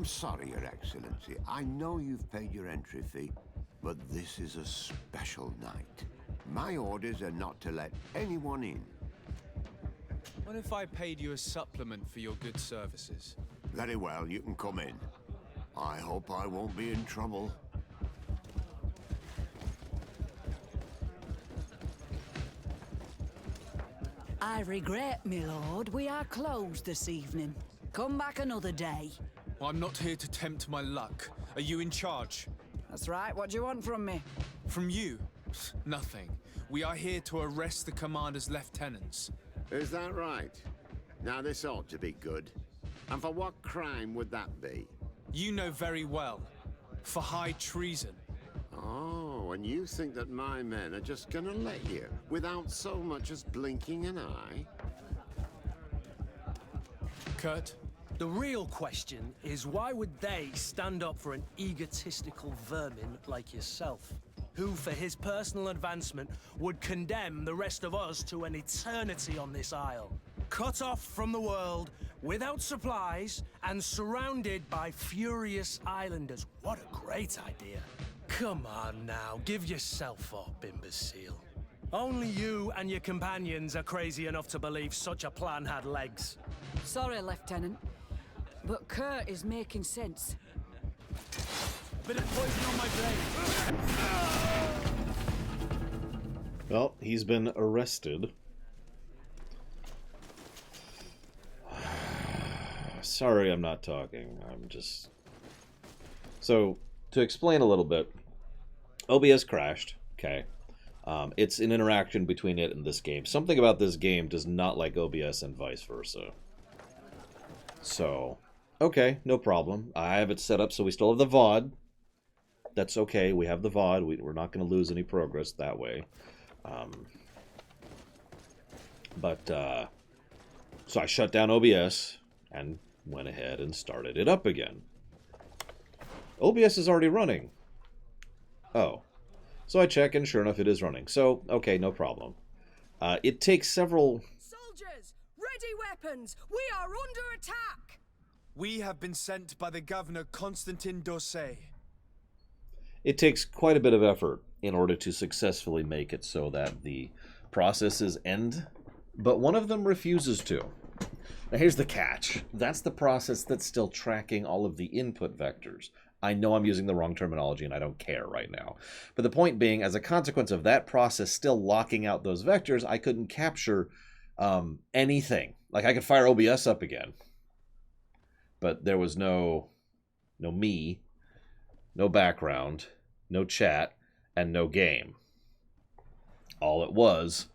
sorry, Your Excellency. I know you've paid your entry fee, but this is a special night. My orders are not to let anyone in. What if I paid you a supplement for your good services? Very well, you can come in. I hope I won't be in trouble. I regret, my lord, we are closed this evening. Come back another day. Well, I'm not here to tempt my luck. Are you in charge? That's right, what do you want from me? From you? Nothing. We are here to arrest the commander's lieutenants. Is that right? Now this ought to be good. And for what crime would that be? You know very well. For high treason. Oh, and you think that my men are just gonna let you, without so much as blinking an eye? Kurt? The real question is why would they stand up for an egotistical vermin like yourself, who for his personal advancement would condemn the rest of us to an eternity on this isle, cut off from the world, without supplies, and surrounded by furious islanders? What a great idea. Come on now, give yourself up, imbecile. Only you and your companions are crazy enough to believe such a plan had legs. Sorry, Lieutenant, but Kurt is making sense. Bit of poison on my blade. Well, he's been arrested. Sorry, I'm not talking. I'm just... So, to explain a little bit, OBS crashed. Okay. It's an interaction between it and this game. Something about this game does not like OBS and vice versa. So, okay, no problem. I have it set up so we still have the VOD. That's okay. We have the VOD. We're not going to lose any progress that way. So I shut down OBS and went ahead and started it up again. OBS is already running. Oh. So I check, and sure enough, it is running. So, okay, no problem. It takes several... Soldiers, ready weapons! We are under attack! We have been sent by the governor, Constantin Dorsey. It takes quite a bit of effort in order to successfully make it so that the processes end, but one of them refuses to. Now here's the catch. That's the process that's still tracking all of the input vectors. I know I'm using the wrong terminology and I don't care right now. But the point being, as a consequence of that process still locking out those vectors, I couldn't capture anything. Like I could fire OBS up again. But there was no me, no background, no chat, and no game. All it was,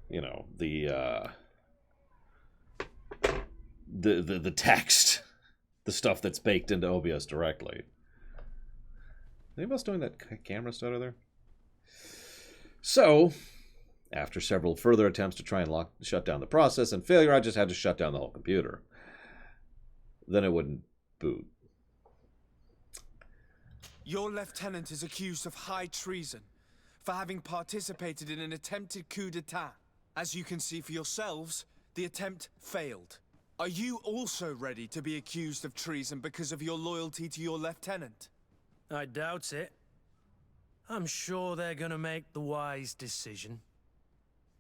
you know, the text. The stuff that's baked into OBS directly. Anybody else doing that camera stutter there? So, after several further attempts to try and shut down the process and failure, I just had to shut down the whole computer. Then it wouldn't boot. Your lieutenant is accused of high treason for having participated in an attempted coup d'etat. As you can see for yourselves, the attempt failed. Are you also ready to be accused of treason because of your loyalty to your lieutenant? I doubt it. I'm sure they're gonna make the wise decision.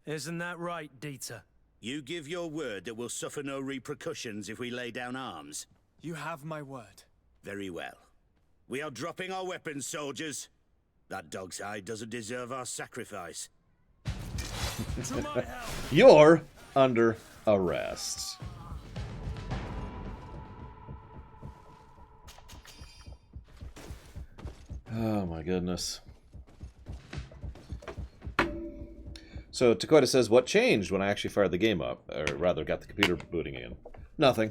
Isn't that right, Dieter? You give your word that we'll suffer no repercussions if we lay down arms? You have my word. Very well. We are dropping our weapons, soldiers. That dog's hide doesn't deserve our sacrifice. To my help! You're under arrest. Oh my goodness. So Dakota says, what changed when I actually fired the game up? Or rather, got the computer booting in? Nothing.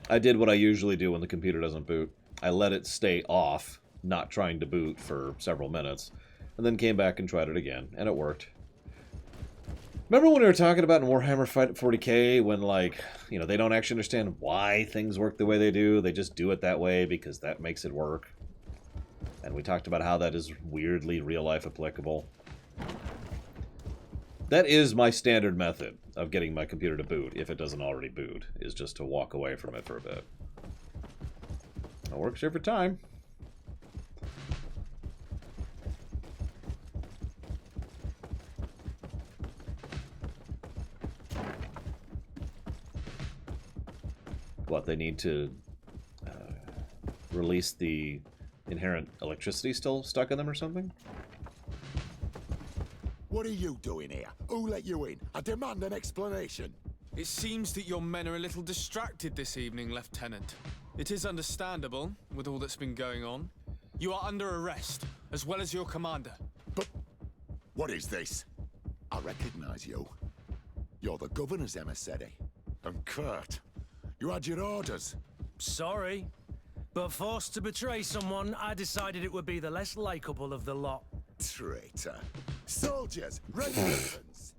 I did what I usually do when the computer doesn't boot. I let it stay off, not trying to boot for several minutes, and then came back and tried it again, and it worked. Remember when we were talking about in Warhammer 40k when, like, you know, they don't actually understand why things work the way they do. They just do it that way because that makes it work. And we talked about how that is weirdly real-life applicable. That is my standard method of getting my computer to boot, if it doesn't already boot, is just to walk away from it for a bit. It works every time. What, they need to release the inherent electricity still stuck in them or something? What are you doing here? Who let you in? I demand an explanation. It seems that your men are a little distracted this evening, Lieutenant. It is understandable, with all that's been going on. You are under arrest, as well as your commander. But what is this? I recognize you. You're the governor's emissary. And Kurt, you had your orders. Sorry, but forced to betray someone, I decided it would be the less likable of the lot. Traitor. Soldiers, ready weapons.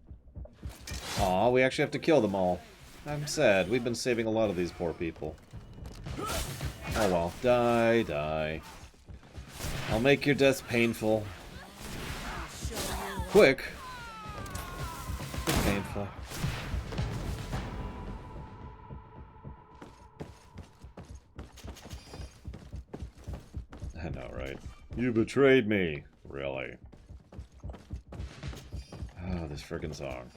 Aw, we actually have to kill them all. I'm sad. We've been saving a lot of these poor people. Oh well. Die, die. I'll make your death painful. Quick. But painful. I know, right? You betrayed me. Really? Oh, this friggin' song.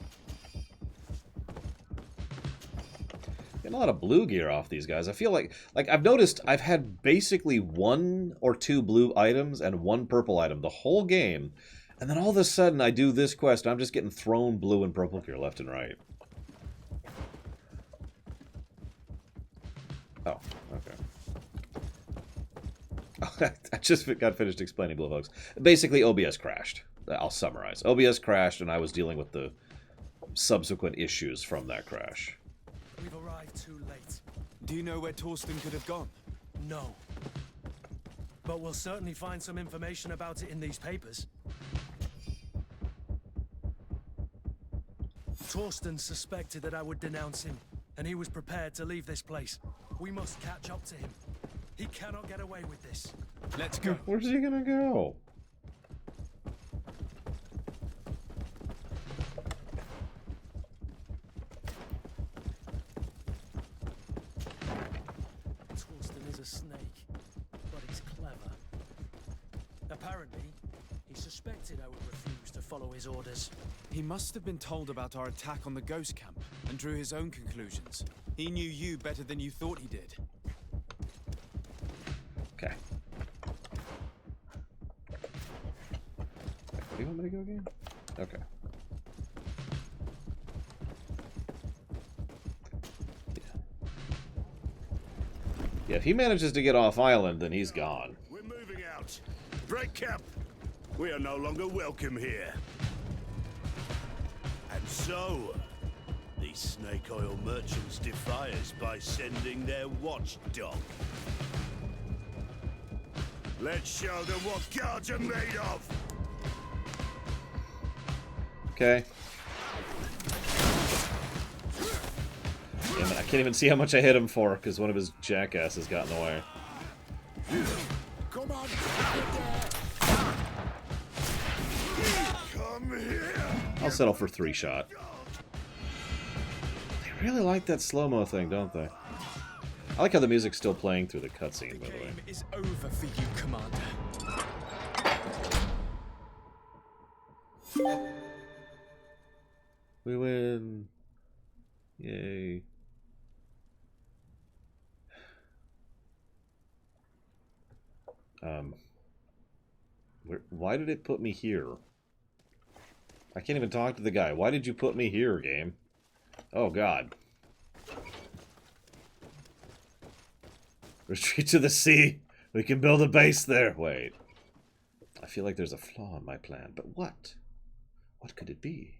Getting a lot of blue gear off these guys. I feel like I've noticed I've had basically 1 or 2 blue items and 1 purple item the whole game. And then all of a sudden I do this quest and I'm just getting thrown blue and purple gear left and right. Oh, okay. I just got finished explaining Blue Folks. Basically, OBS crashed. I'll summarize. OBS crashed, and I was dealing with the subsequent issues from that crash. We've arrived too late. Do you know where Torsten could have gone? No. But we'll certainly find some information about it in these papers. Torsten suspected that I would denounce him, and he was prepared to leave this place. We must catch up to him. He cannot get away with this. Let's go. Where's he gonna go? Torsten is a snake, but he's clever. Apparently, he suspected I would refuse to follow his orders. He must have been told about our attack on the ghost camp and drew his own conclusions. He knew you better than you thought he did. Okay. Where do you want me to go again? Okay. Yeah, if he manages to get off island, then he's gone. We're moving out. Break camp. We are no longer welcome here. And so, these snake oil merchants defy us by sending their watchdog. Let's show them what guards are made of! Okay. Damn it, I can't even see how much I hit him for, because one of his jackasses got in the way. Come on! Come here! I'll settle for 3-shot. They really like that slow-mo thing, don't they? I like how the music's still playing through the cutscene, by the way. Game is over for you, Commander. We win. Yay. Why did it put me here? I can't even talk to the guy. Why did you put me here, game? Oh, God. Retreat to the sea. We can build a base there. Wait. I feel like there's a flaw in my plan, but what? What could it be?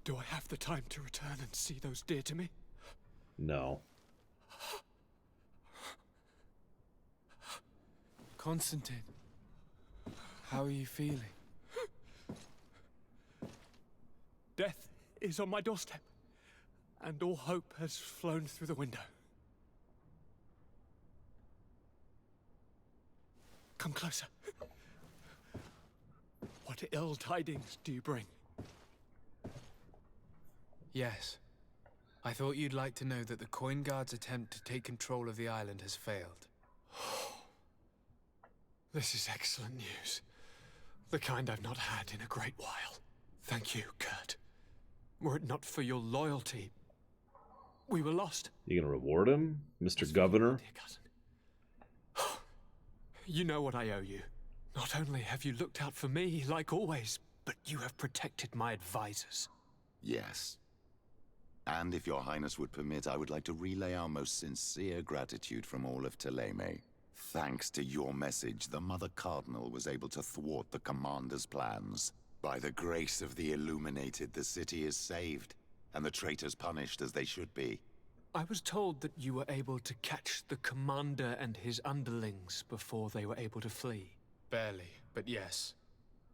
Do I have the time to return and see those dear to me? No. Constantine, how are you feeling? is on my doorstep, and all hope has flown through the window. Come closer. What ill tidings do you bring? Yes. I thought you'd like to know that the Coin Guard's attempt to take control of the island has failed. This is excellent news. The kind I've not had in a great while. Thank you, Kurt. Were it not for your loyalty, we were lost. You gonna reward him, Mr. Governor? Dear cousin. You know what I owe you. Not only have you looked out for me, like always, but you have protected my advisors. Yes. And if your highness would permit, I would like to relay our most sincere gratitude from all of Thélème. Thanks to your message, the Mother Cardinal was able to thwart the Commander's plans. By the grace of the Illuminated, the city is saved, and the traitors punished as they should be. I was told that you were able to catch the Commander and his underlings before they were able to flee. Barely, but yes.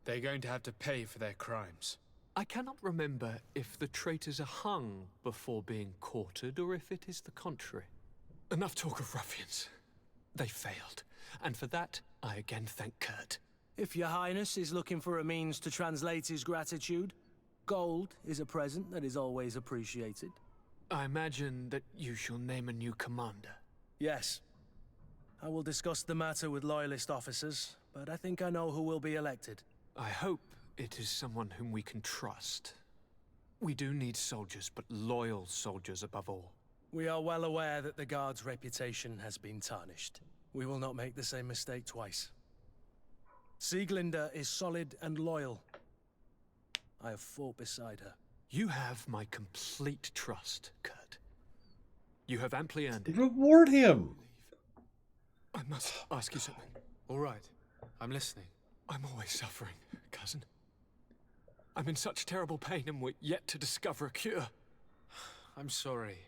They're going to have to pay for their crimes. I cannot remember if the traitors are hung before being quartered, or if it is the contrary. Enough talk of ruffians. They failed, and for that, I again thank Kurt. If your highness is looking for a means to translate his gratitude, gold is a present that is always appreciated. I imagine that you shall name a new commander. Yes. I will discuss the matter with loyalist officers, but I think I know who will be elected. I hope it is someone whom we can trust. We do need soldiers, but loyal soldiers above all. We are well aware that the Guard's reputation has been tarnished. We will not make the same mistake twice. Sieglinde is solid and loyal. I have fought beside her. You have my complete trust, Kurt. You have amply earned it. Reward him! I must ask you something. All right. I'm listening. I'm always suffering, cousin. I'm in such terrible pain and we're yet to discover a cure. I'm sorry.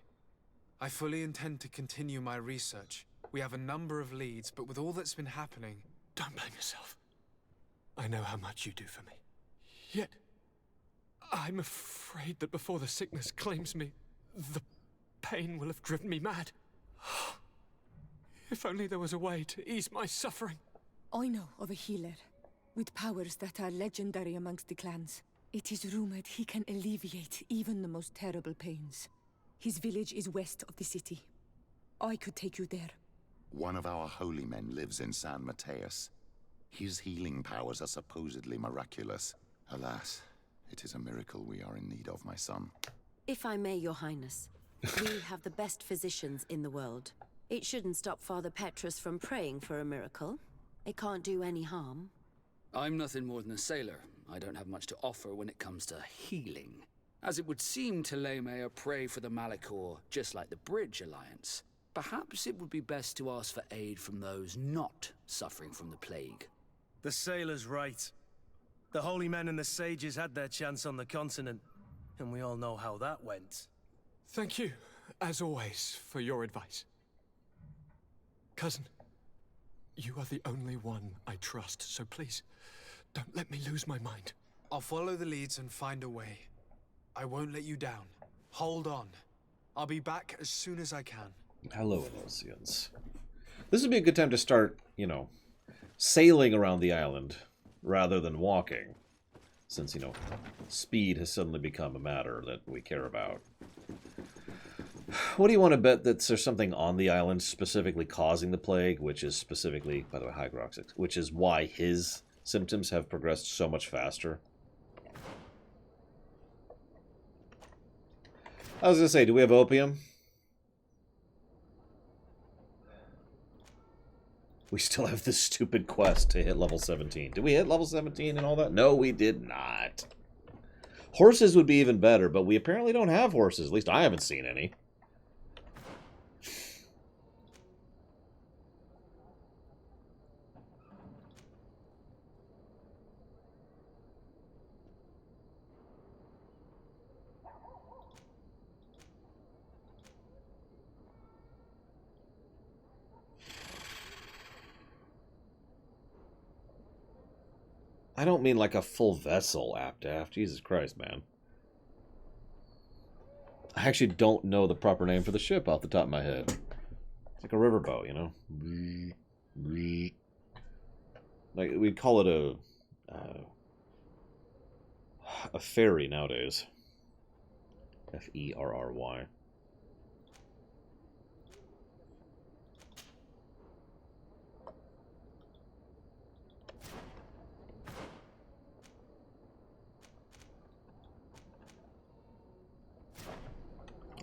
I fully intend to continue my research. We have a number of leads, but with all that's been happening... Don't blame yourself. I know how much you do for me. Yet, I'm afraid that before the sickness claims me, the pain will have driven me mad. If only there was a way to ease my suffering. I know of a healer with powers that are legendary amongst the clans. It is rumored he can alleviate even the most terrible pains. His village is west of the city. I could take you there. One of our holy men lives in San Mateus. His healing powers are supposedly miraculous. Alas, it is a miracle we are in need of, my son. If I may, your highness, we have the best physicians in the world. It shouldn't stop Father Petrus from praying for a miracle. It can't do any harm. I'm nothing more than a sailor. I don't have much to offer when it comes to healing. As it would seem Thélème are prey for the Malachor, just like the Bridge Alliance. Perhaps it would be best to ask for aid from those not suffering from the plague. The sailor's right. The holy men and the sages had their chance on the continent, and we all know how that went. Thank you, as always, for your advice. Cousin, you are the only one I trust, so please, don't let me lose my mind. I'll follow the leads and find a way. I won't let you down. Hold on. I'll be back as soon as I can. Hello, Elosians. This would be a good time to start, sailing around the island rather than walking. Since, speed has suddenly become a matter that we care about. What do you want to bet that there's something on the island specifically causing the plague, which is specifically, by the way, Hygroxic, which is why his symptoms have progressed so much faster? I was going to say, do we have opium? We still have this stupid quest to hit level 17. Did we hit level 17 and all that? No, we did not. Horses would be even better, but we apparently don't have horses. At least I haven't seen any. I don't mean like a full vessel, Aptaft. Jesus Christ, man. I actually don't know the proper name for the ship off the top of my head. It's like a riverboat, you know? Like, we'd call it a ferry nowadays. Ferry.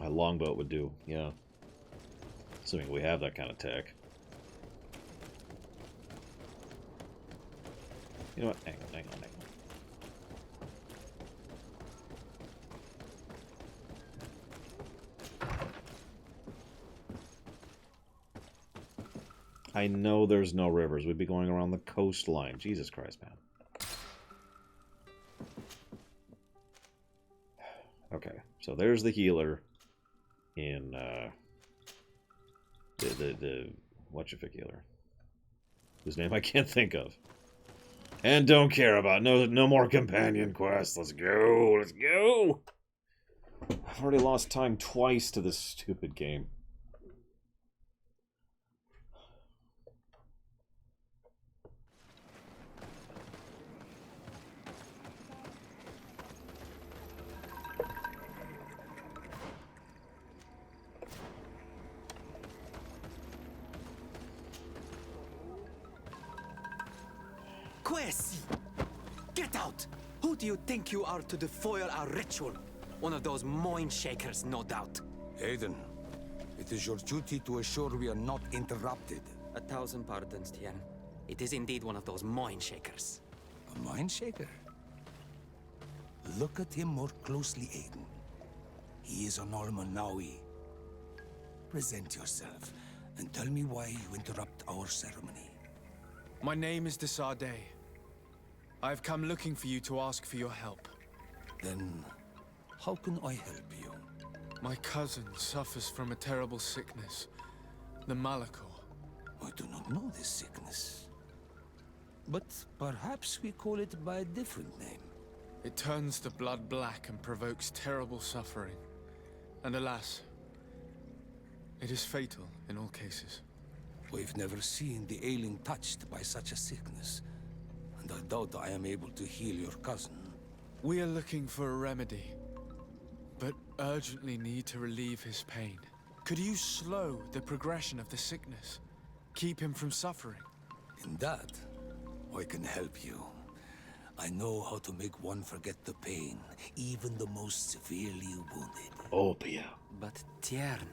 A longboat would do, yeah. Assuming we have that kind of tech. You know what? Hang on. I know there's no rivers. We'd be going around the coastline. Jesus Christ, man. Okay, so there's the healer in the whatcha-ficular, whose name I can't think of, and don't care about. No more companion quests. Let's go. I've already lost time twice to this stupid game. Quesi! Get out! Who do you think you are to defoil our ritual? One of those mind shakers, no doubt. Aiden, it is your duty to assure we are not interrupted. 1,000 pardons, Tien. It is indeed one of those mind shakers. A mind shaker? Look at him more closely, Aiden. He is an Almanawi. Present yourself and tell me why you interrupt our ceremony. My name is Desardet. I have come looking for you to ask for your help. Then, how can I help you? My cousin suffers from a terrible sickness, the Malachor. I do not know this sickness. But perhaps we call it by a different name. It turns the blood black and provokes terrible suffering. And alas, it is fatal in all cases. We've never seen the ailing touched by such a sickness, and I doubt I am able to heal your cousin. We are looking for a remedy, but urgently need to relieve his pain. Could you slow the progression of the sickness? Keep him from suffering? In that, I can help you. I know how to make one forget the pain, even the most severely wounded. Oh, yeah. But Tiern,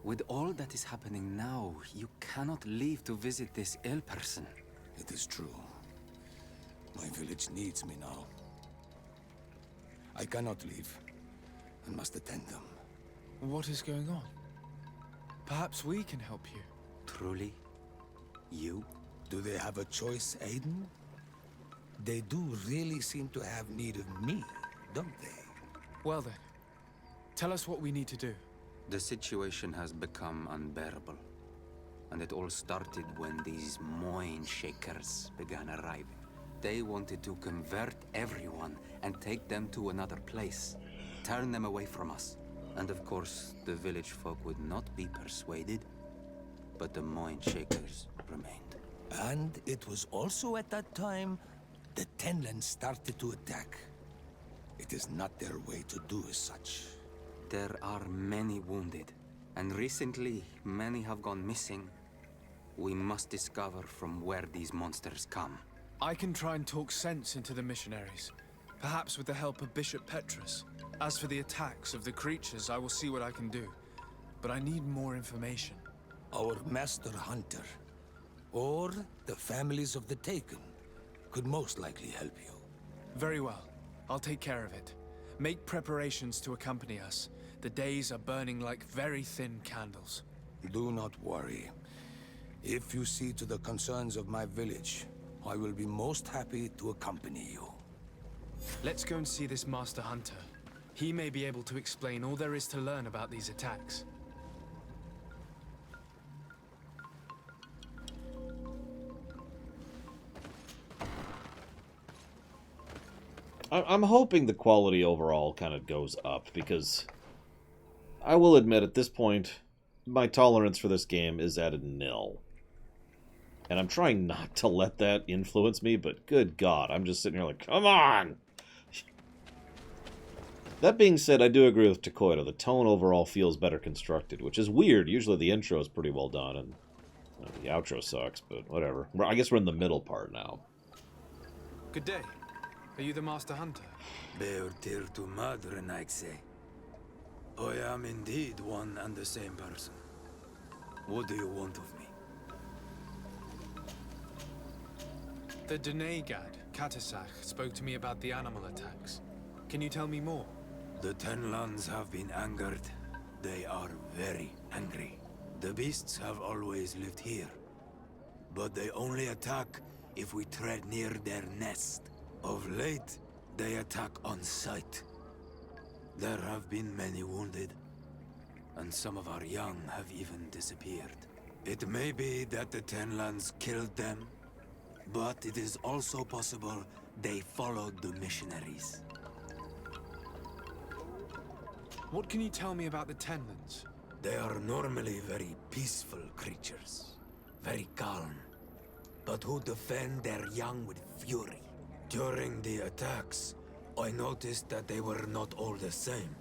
with all that is happening now, you cannot leave to visit this ill person. It is true. My village needs me now. I cannot leave. I must attend them. What is going on? Perhaps we can help you. Truly? You? Do they have a choice, Aiden? They do really seem to have need of me, don't they? Well then, tell us what we need to do. The situation has become unbearable. And it all started when these mind shakers began arriving. They wanted to convert everyone and take them to another place. Turn them away from us. And of course, the village folk would not be persuaded. But the mind shakers remained. And it was also at that time the Tenland started to attack. It is not their way to do as such. There are many wounded, and recently many have gone missing. We must discover from where these monsters come. I can try and talk sense into the missionaries, perhaps with the help of Bishop Petrus. As for the attacks of the creatures, I will see what I can do. But I need more information. Our master hunter, or the families of the Taken, could most likely help you. Very well. I'll take care of it. Make preparations to accompany us. The days are burning like very thin candles. Do not worry. If you see to the concerns of my village, I will be most happy to accompany you. Let's go and see this Master Hunter. He may be able to explain all there is to learn about these attacks. I'm hoping the quality overall kind of goes up, because I will admit at this point, my tolerance for this game is at a nil. And I'm trying not to let that influence me, but good God, I'm just sitting here like, come on! That being said, I do agree with Takoida. The tone overall feels better constructed, which is weird. Usually the intro is pretty well done, and the outro sucks, but whatever. I guess we're in the middle part now. Good day. Are you the Master Hunter? Beortir tu madre, Naikse. I am indeed one and the same person. What do you want of me? The Denegad, Katasach, spoke to me about the animal attacks. Can you tell me more? The Ten Lands have been angered. They are very angry. The beasts have always lived here. But they only attack if we tread near their nest. Of late, they attack on sight. There have been many wounded, and some of our young have even disappeared. It may be that the Ten Lands killed them, but it is also possible they followed the missionaries. What can you tell me about the Tenlands? They are normally very peaceful creatures, very calm, but who defend their young with fury. During the attacks, I noticed that they were not all the same.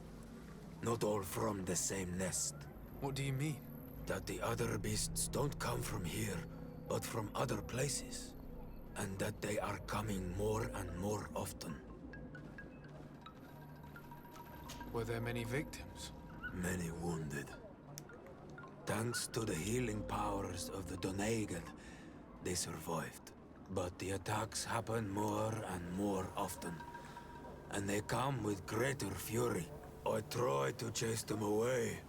Not all from the same nest. What do you mean? That the other beasts don't come from here, but from other places. And that they are coming more and more often. Were there many victims? Many wounded. Thanks to the healing powers of the Doneigad, they survived. But the attacks happen more and more often. And they come with greater fury. I try to chase them away.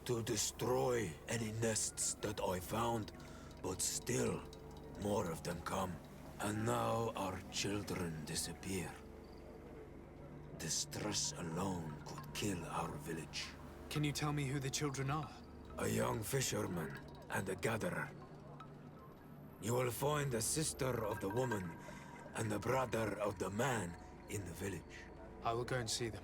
To destroy any nests that I found. But still, more of them come. And now our children disappear. Distress alone could kill our village. Can you tell me who the children are? A young fisherman and a gatherer. You will find the sister of the woman and the brother of the man in the village. I will go and see them.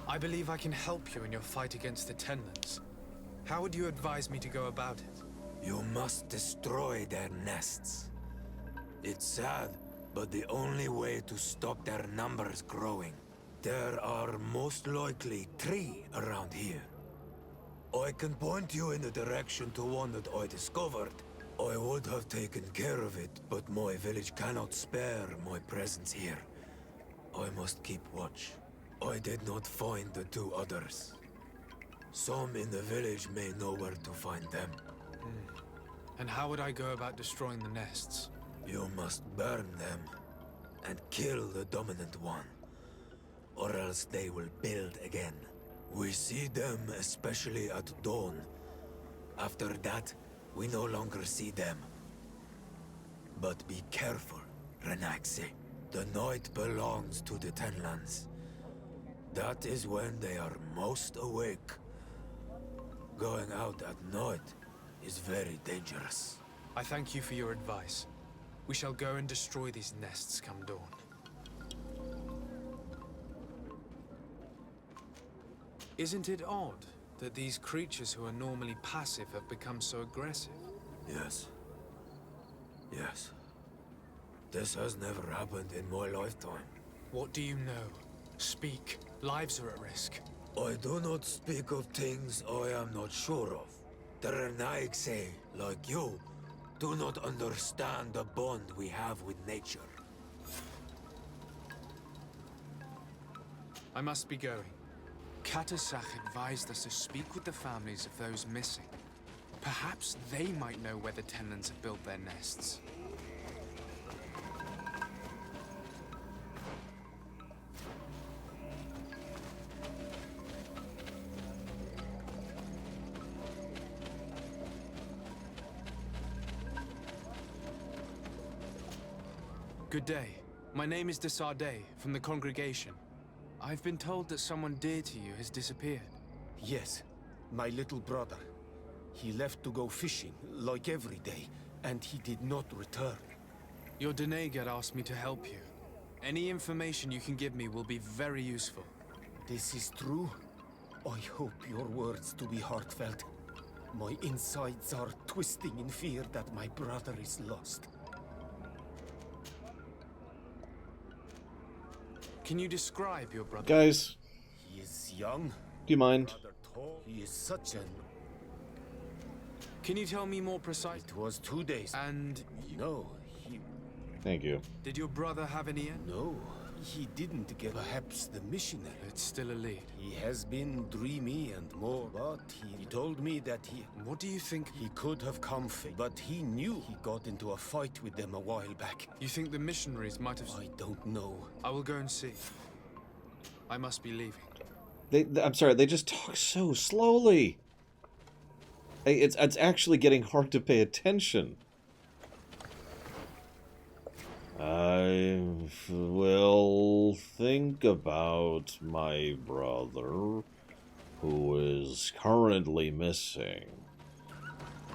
I believe I can help you in your fight against the Tenlands. How would you advise me to go about it? You must destroy their nests. It's sad, but the only way to stop their numbers growing. There are most likely 3 around here. I can point you in the direction to one that I discovered. I would have taken care of it, but my village cannot spare my presence here. I must keep watch. I did not find the 2 others. Some in the village may know where to find them. And how would I go about destroying the nests? You must burn them and kill the dominant one, or else they will build again. We see them especially at dawn. After that, we no longer see them. But be careful, Renaxe. The night belongs to the Tenlands. That is when they are most awake. Going out at night is very dangerous. I thank you for your advice. We shall go and destroy these nests come dawn. Isn't it odd that these creatures who are normally passive have become so aggressive? Yes. Yes. This has never happened in my lifetime. What do you know? Speak. Lives are at risk. I do not speak of things I am not sure of. The Renaigse, like you, do not understand the bond we have with nature. I must be going. Katasach advised us to speak with the families of those missing. Perhaps they might know where the Tenlands have built their nests. Good day. My name is Desardet, from the congregation. I've been told that someone dear to you has disappeared. Yes, my little brother. He left to go fishing, like every day, and he did not return. Your Denegad asked me to help you. Any information you can give me will be very useful. This is true. I hope your words to be heartfelt. My insides are twisting in fear that my brother is lost. Can you describe your brother? Guys, He is young. do you mind? Rather tall. He is such an... Can you tell me more precise? It was 2 days. And No, he... Thank you. did your brother have any end? No, he didn't get perhaps the missionary. It's still a lead. He has been dreamy and more, but he told me that he... What do you think? He could have come, but he knew he got into a fight with them a while back. You think the missionaries might have... I don't know. I will go and see. I must be leaving. I'm sorry, they just talk so slowly. It's actually getting hard to pay attention. I will think about my brother, who is currently missing.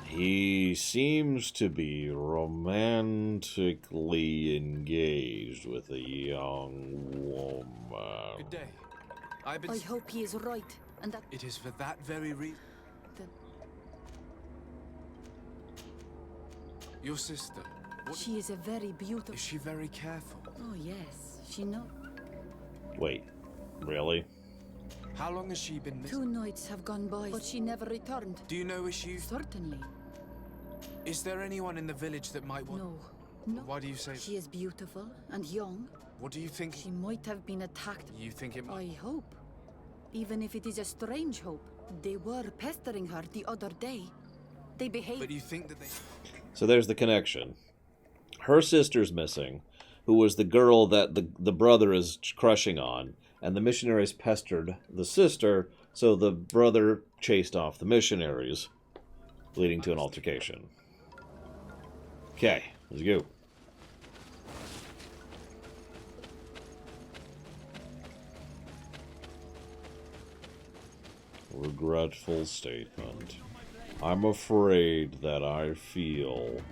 He seems to be romantically engaged with a young woman. Good day. I hope he is right, and that... It is for that very reason. Your sister. She is a very beautiful... Is she very careful? Oh, yes. She knows. Wait, really? How long has she been missing? 2 nights have gone by, but she never returned. Do you know issues? Certainly. Is there anyone in the village that might want... No. No. Why do you say She is beautiful and young. What do you think? She might have been attacked. You think it might... I hope. Even if it is a strange hope. They were pestering her the other day. They behaved... But you think that they... So there's the connection. Her sister's missing, who was the girl that the brother is crushing on, and the missionaries pestered the sister, so the brother chased off the missionaries, leading to an altercation. Okay, let's go. Regretful statement. I'm afraid that I feel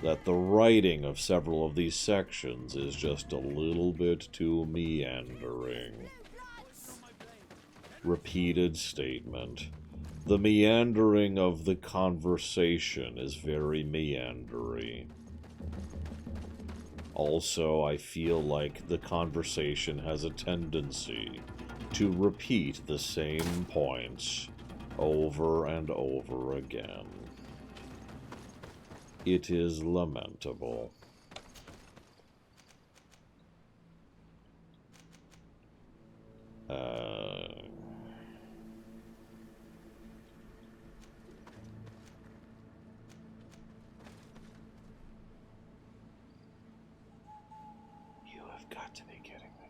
that the writing of several of these sections is just a little bit too meandering. Repeated statement. The meandering of the conversation is very meandery. Also, I feel like the conversation has a tendency to repeat the same points over and over again. It is lamentable. You have got to be kidding me.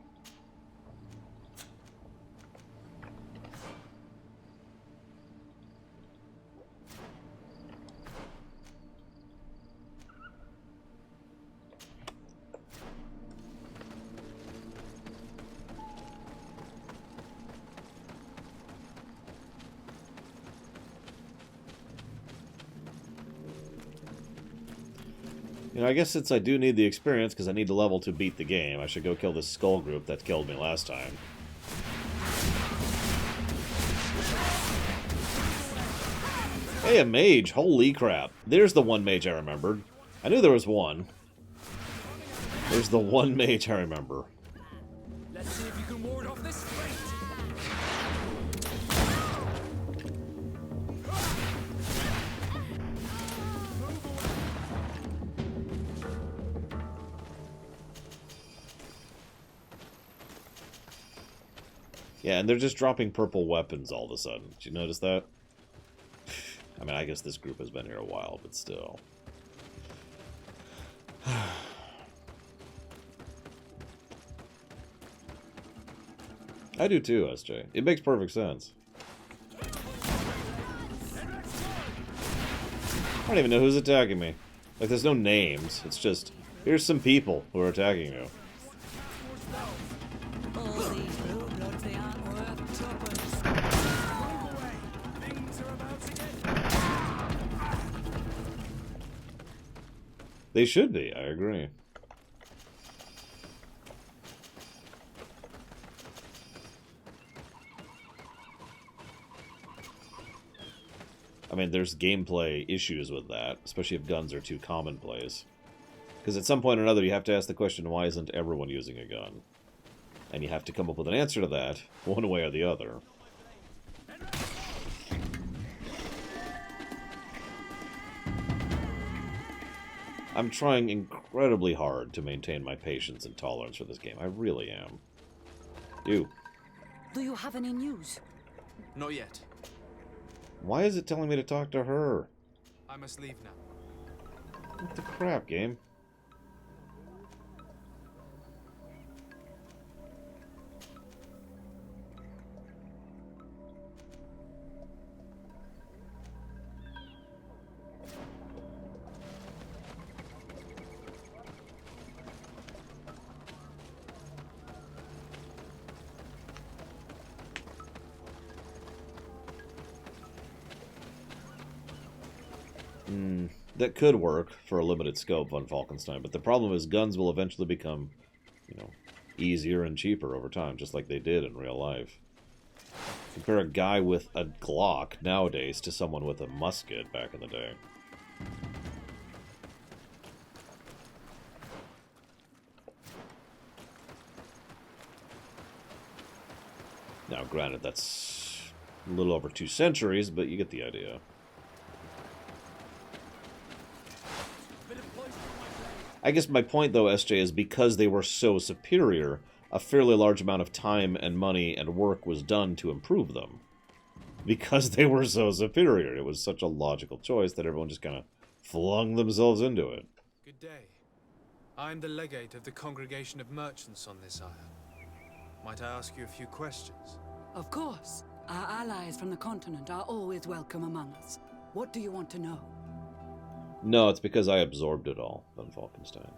You know, I guess since I do need the experience, because I need to level to beat the game, I should go kill this skull group that killed me last time. Hey, a mage! Holy crap. There's the one mage I remembered. I knew there was one. There's the one mage I remember. Let's see if you can ward off this fate. Yeah, and they're just dropping purple weapons all of a sudden. Did you notice that? I mean, I guess this group has been here a while, but still. I do too, SJ. It makes perfect sense. I don't even know who's attacking me. Like, there's no names. It's just, here's some people who are attacking you. They should be, I agree. I mean, there's gameplay issues with that, especially if guns are too commonplace. Because at some point or another, you have to ask the question, why isn't everyone using a gun? And you have to come up with an answer to that, one way or the other. I'm trying incredibly hard to maintain my patience and tolerance for this game. I really am. You. Do you have any news? Not yet. Why is it telling me to talk to her? I must leave now. What the crap, game? That could work for a limited scope on Falkenstein, but the problem is guns will eventually become, you know, easier and cheaper over time, just like they did in real life. Compare a guy with a Glock nowadays to someone with a musket back in the day. Now, granted, that's a little over 2 centuries, but you get the idea. I guess my point, though, SJ, is because they were so superior, a fairly large amount of time and money and work was done to improve them. Because they were so superior. It was such a logical choice that everyone just kind of flung themselves into it. Good day. I'm the legate of the Congregation of Merchants on this isle. Might I ask you a few questions? Of course. Our allies from the continent are always welcome among us. What do you want to know? No, it's because I absorbed it all on Falkenstein.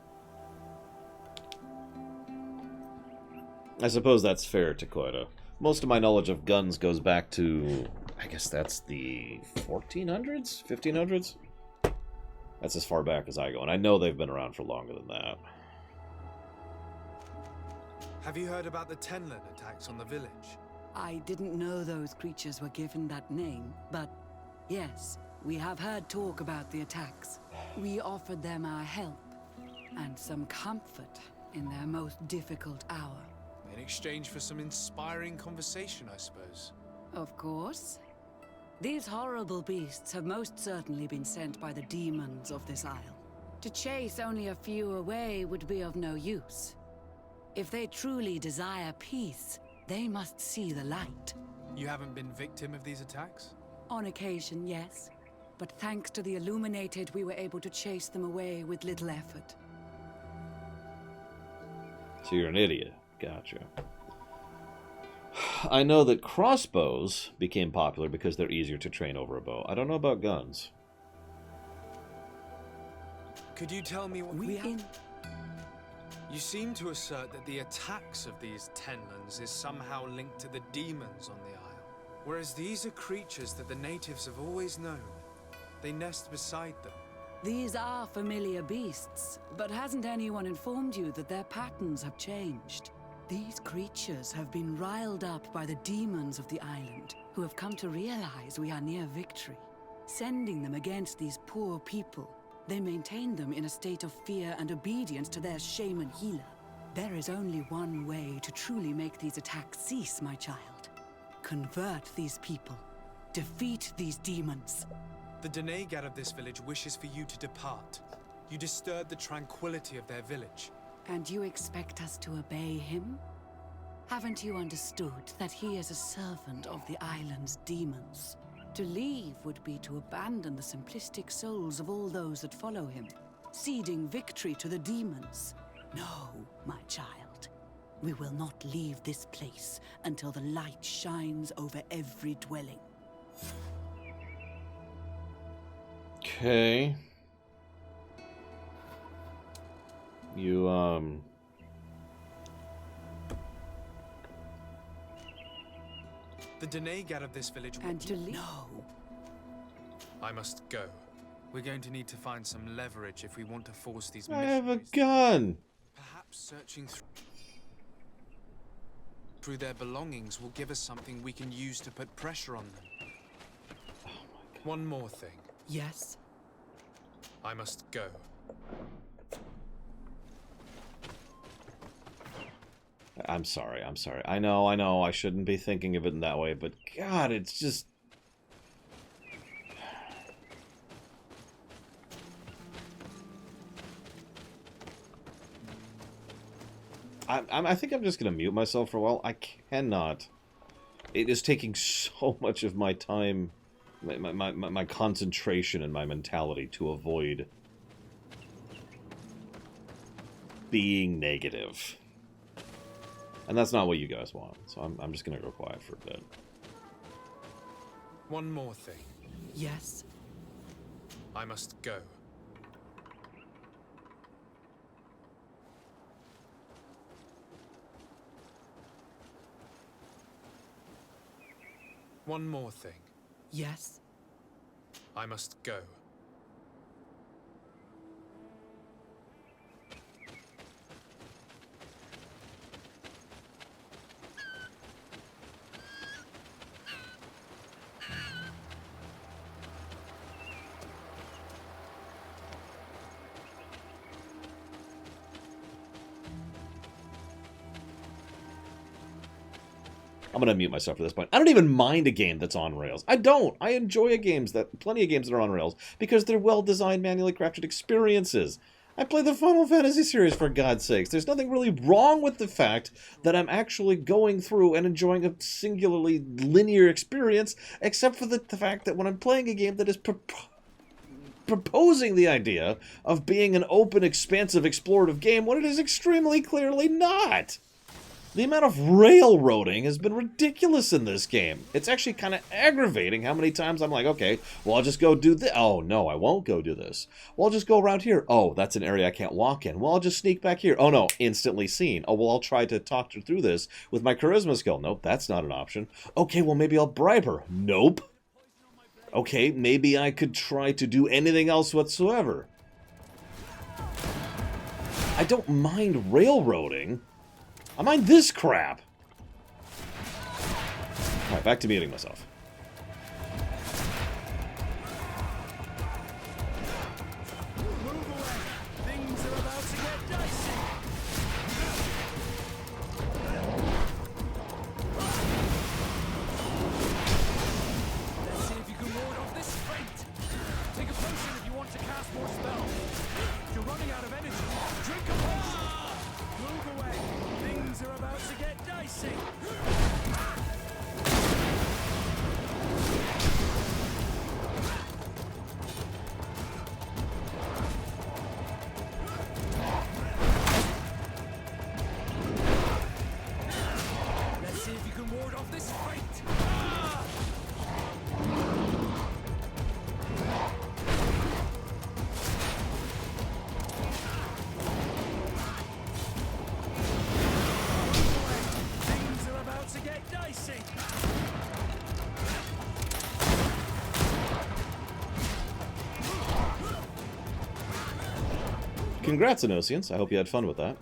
I suppose that's fair to Koida. Most of my knowledge of guns goes back to, I guess that's the 1400s? 1500s? That's as far back as I go, and I know they've been around for longer than that. Have you heard about the Tenlin attacks on the village? I didn't know those creatures were given that name, but yes, we have heard talk about the attacks. We offered them our help and some comfort in their most difficult hour. In exchange for some inspiring conversation, I suppose. Of course. These horrible beasts have most certainly been sent by the demons of this isle. To chase only a few away would be of no use. If they truly desire peace, they must see the light. You haven't been victim of these attacks? On occasion, yes. But thanks to the Illuminated, we were able to chase them away with little effort. So you're an idiot. Gotcha. I know that crossbows became popular because they're easier to train over a bow. I don't know about guns. Could you tell me what we have? You seem to assert that the attacks of these Tenlins is somehow linked to the demons on the isle. Whereas these are creatures that the natives have always known. They nest beside them. These are familiar beasts, but hasn't anyone informed you that their patterns have changed? These creatures have been riled up by the demons of the island, who have come to realize we are near victory. Sending them against these poor people, they maintain them in a state of fear and obedience to their shaman healer. There is only one way to truly make these attacks cease, my child. Convert these people. Defeat these demons. The Denegat of this village wishes for you to depart. You disturb the tranquility of their village. And you expect us to obey him? Haven't you understood that he is a servant of the island's demons? To leave would be to abandon the simplistic souls of all those that follow him, ceding victory to the demons. No, my child. We will not leave this place until the light shines over every dwelling. Okay. You, The Denegat of this village... And to leave? No. I must go. We're going to need to find some leverage if we want to force these I have a missionaries. gun! Perhaps searching through their belongings will give us something we can use to put pressure on them. One more thing. Yes? I must go. I'm sorry, I'm sorry. I know, I shouldn't be thinking of it in that way, but God, it's just... I think I'm just going to mute myself for a while. I cannot. It is taking so much of my time, my concentration and my mentality to avoid being negative. And that's not what you guys want, so I'm just going to go quiet for a bit. One more thing. Yes? I must go. One more thing. Yes? I must go. I'm going to mute myself for this point. I don't even mind a game that's on rails. I don't. I enjoy plenty of games that are on rails because they're well-designed, manually crafted experiences. I play the Final Fantasy series, for God's sakes. There's nothing really wrong with the fact that I'm actually going through and enjoying a singularly linear experience, except for the fact that when I'm playing a game that is proposing the idea of being an open, expansive, explorative game when it is extremely clearly not. The amount of railroading has been ridiculous in this game. It's actually kind of aggravating how many times I'm like, okay, well, I'll just go do this. Oh, no, I won't go do this. Well, I'll just go around here. Oh, that's an area I can't walk in. Well, I'll just sneak back here. Oh, no, instantly seen. Oh, well, I'll try to talk her through this with my charisma skill. Nope, that's not an option. Okay, well, maybe I'll bribe her. Nope. Okay, maybe I could try to do anything else whatsoever. I don't mind railroading. I mind this crap. Alright, back to muting myself. Congrats, Anosians. I hope you had fun with that.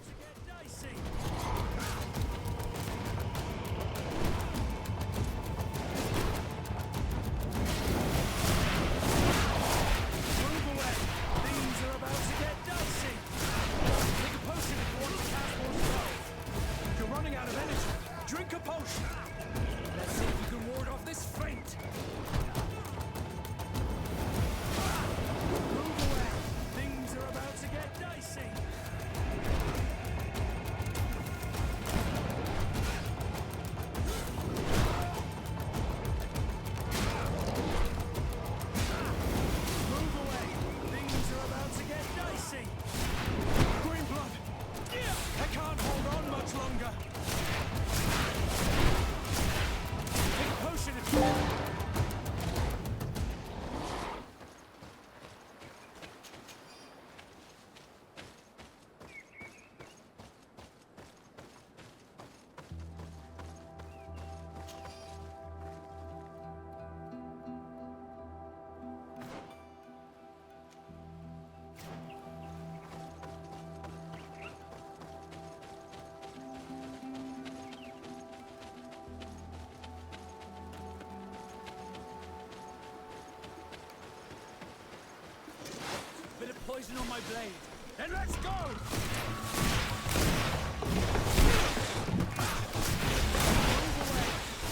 poison on my blade. Then let's go!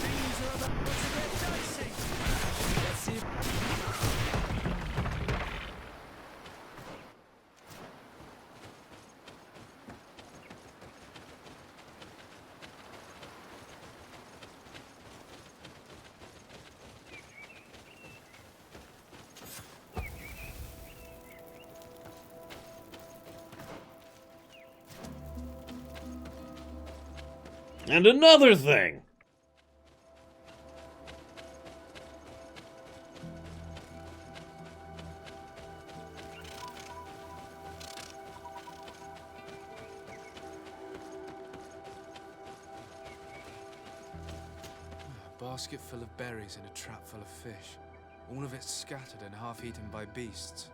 Things are about to get dicey. Let's see. And another thing! A basket full of berries and a trap full of fish. All of it scattered and half-eaten by beasts.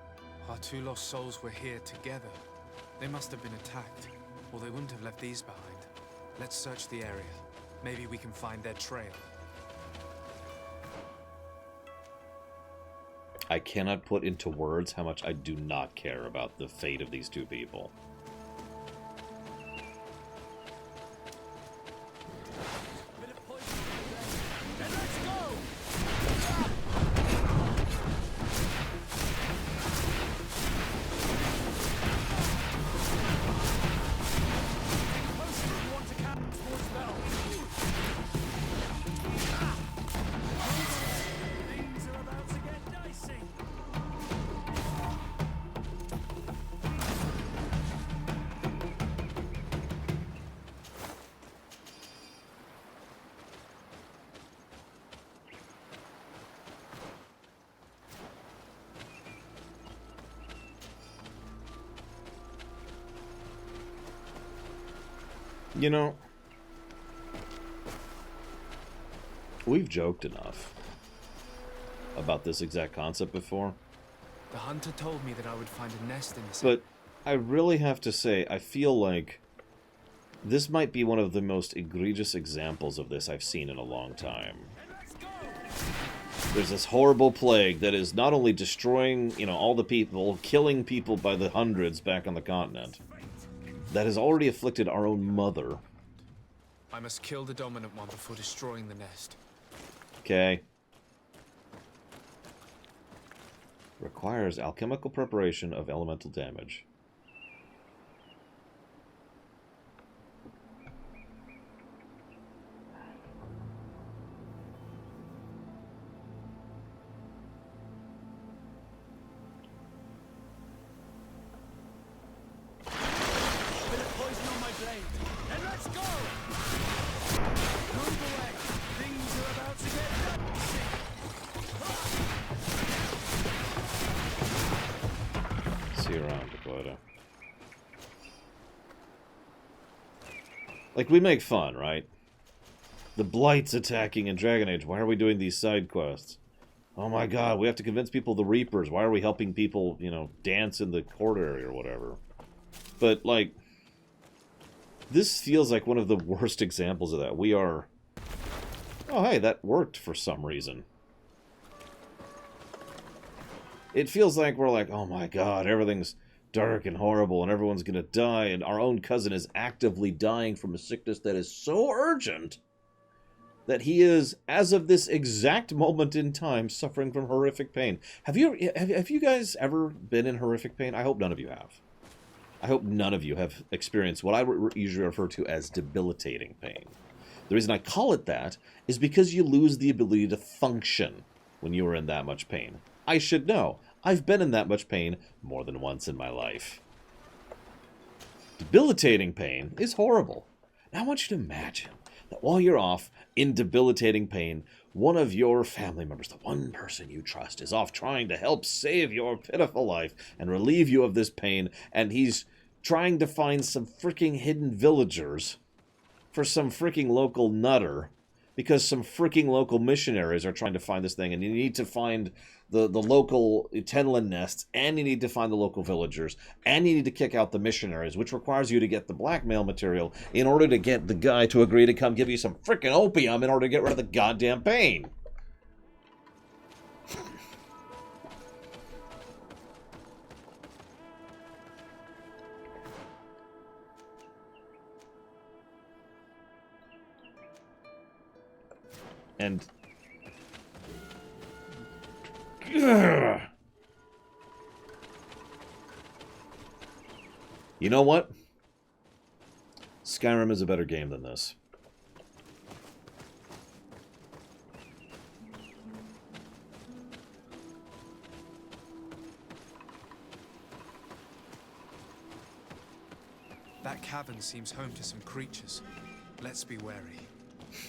Our two lost souls were here together. They must have been attacked, or they wouldn't have left these behind. Let's search the area. Maybe we can find their trail. I cannot put into words how much I do not care about the fate of these two people. You know, we've joked enough about this exact concept before. The hunter told me that I would find a nest in this. But I really have to say, I feel like this might be one of the most egregious examples of this I've seen in a long time. There's this horrible plague that is not only destroying, you know, all the people, killing people by the hundreds back on the continent, that has already afflicted our own mother. I must kill the dominant one before destroying the nest. Okay. Requires alchemical preparation of elemental damage. Like, we make fun, right? The Blight's attacking in Dragon Age. Why are we doing these side quests? Oh my god, we have to convince people the Reapers. Why are we helping people, you know, dance in the court area or whatever? But, like, this feels like one of the worst examples of that. We are... Oh, hey, that worked for some reason. It feels like we're like, oh my god, everything's dark and horrible and everyone's gonna die, and our own cousin is actively dying from a sickness that is so urgent that he is, as of this exact moment in time, suffering from horrific pain. Have you guys ever been in horrific pain? I hope none of you have. I hope none of you have experienced what I usually refer to as debilitating pain. The reason I call it that is because you lose the ability to function when you are in that much pain. I should know. I've been in that much pain more than once in my life. Debilitating pain is horrible. Now I want you to imagine that while you're off in debilitating pain, one of your family members, the one person you trust, is off trying to help save your pitiful life and relieve you of this pain, and he's trying to find some freaking hidden villagers for some freaking local nutter, because some freaking local missionaries are trying to find this thing, and you need to find the local Tenlin nests, and you need to find the local villagers, and you need to kick out the missionaries, which requires you to get the blackmail material in order to get the guy to agree to come give you some freaking opium in order to get rid of the goddamn pain. And... Ugh. You know what? Skyrim is a better game than this. That cavern seems home to some creatures. Let's be wary.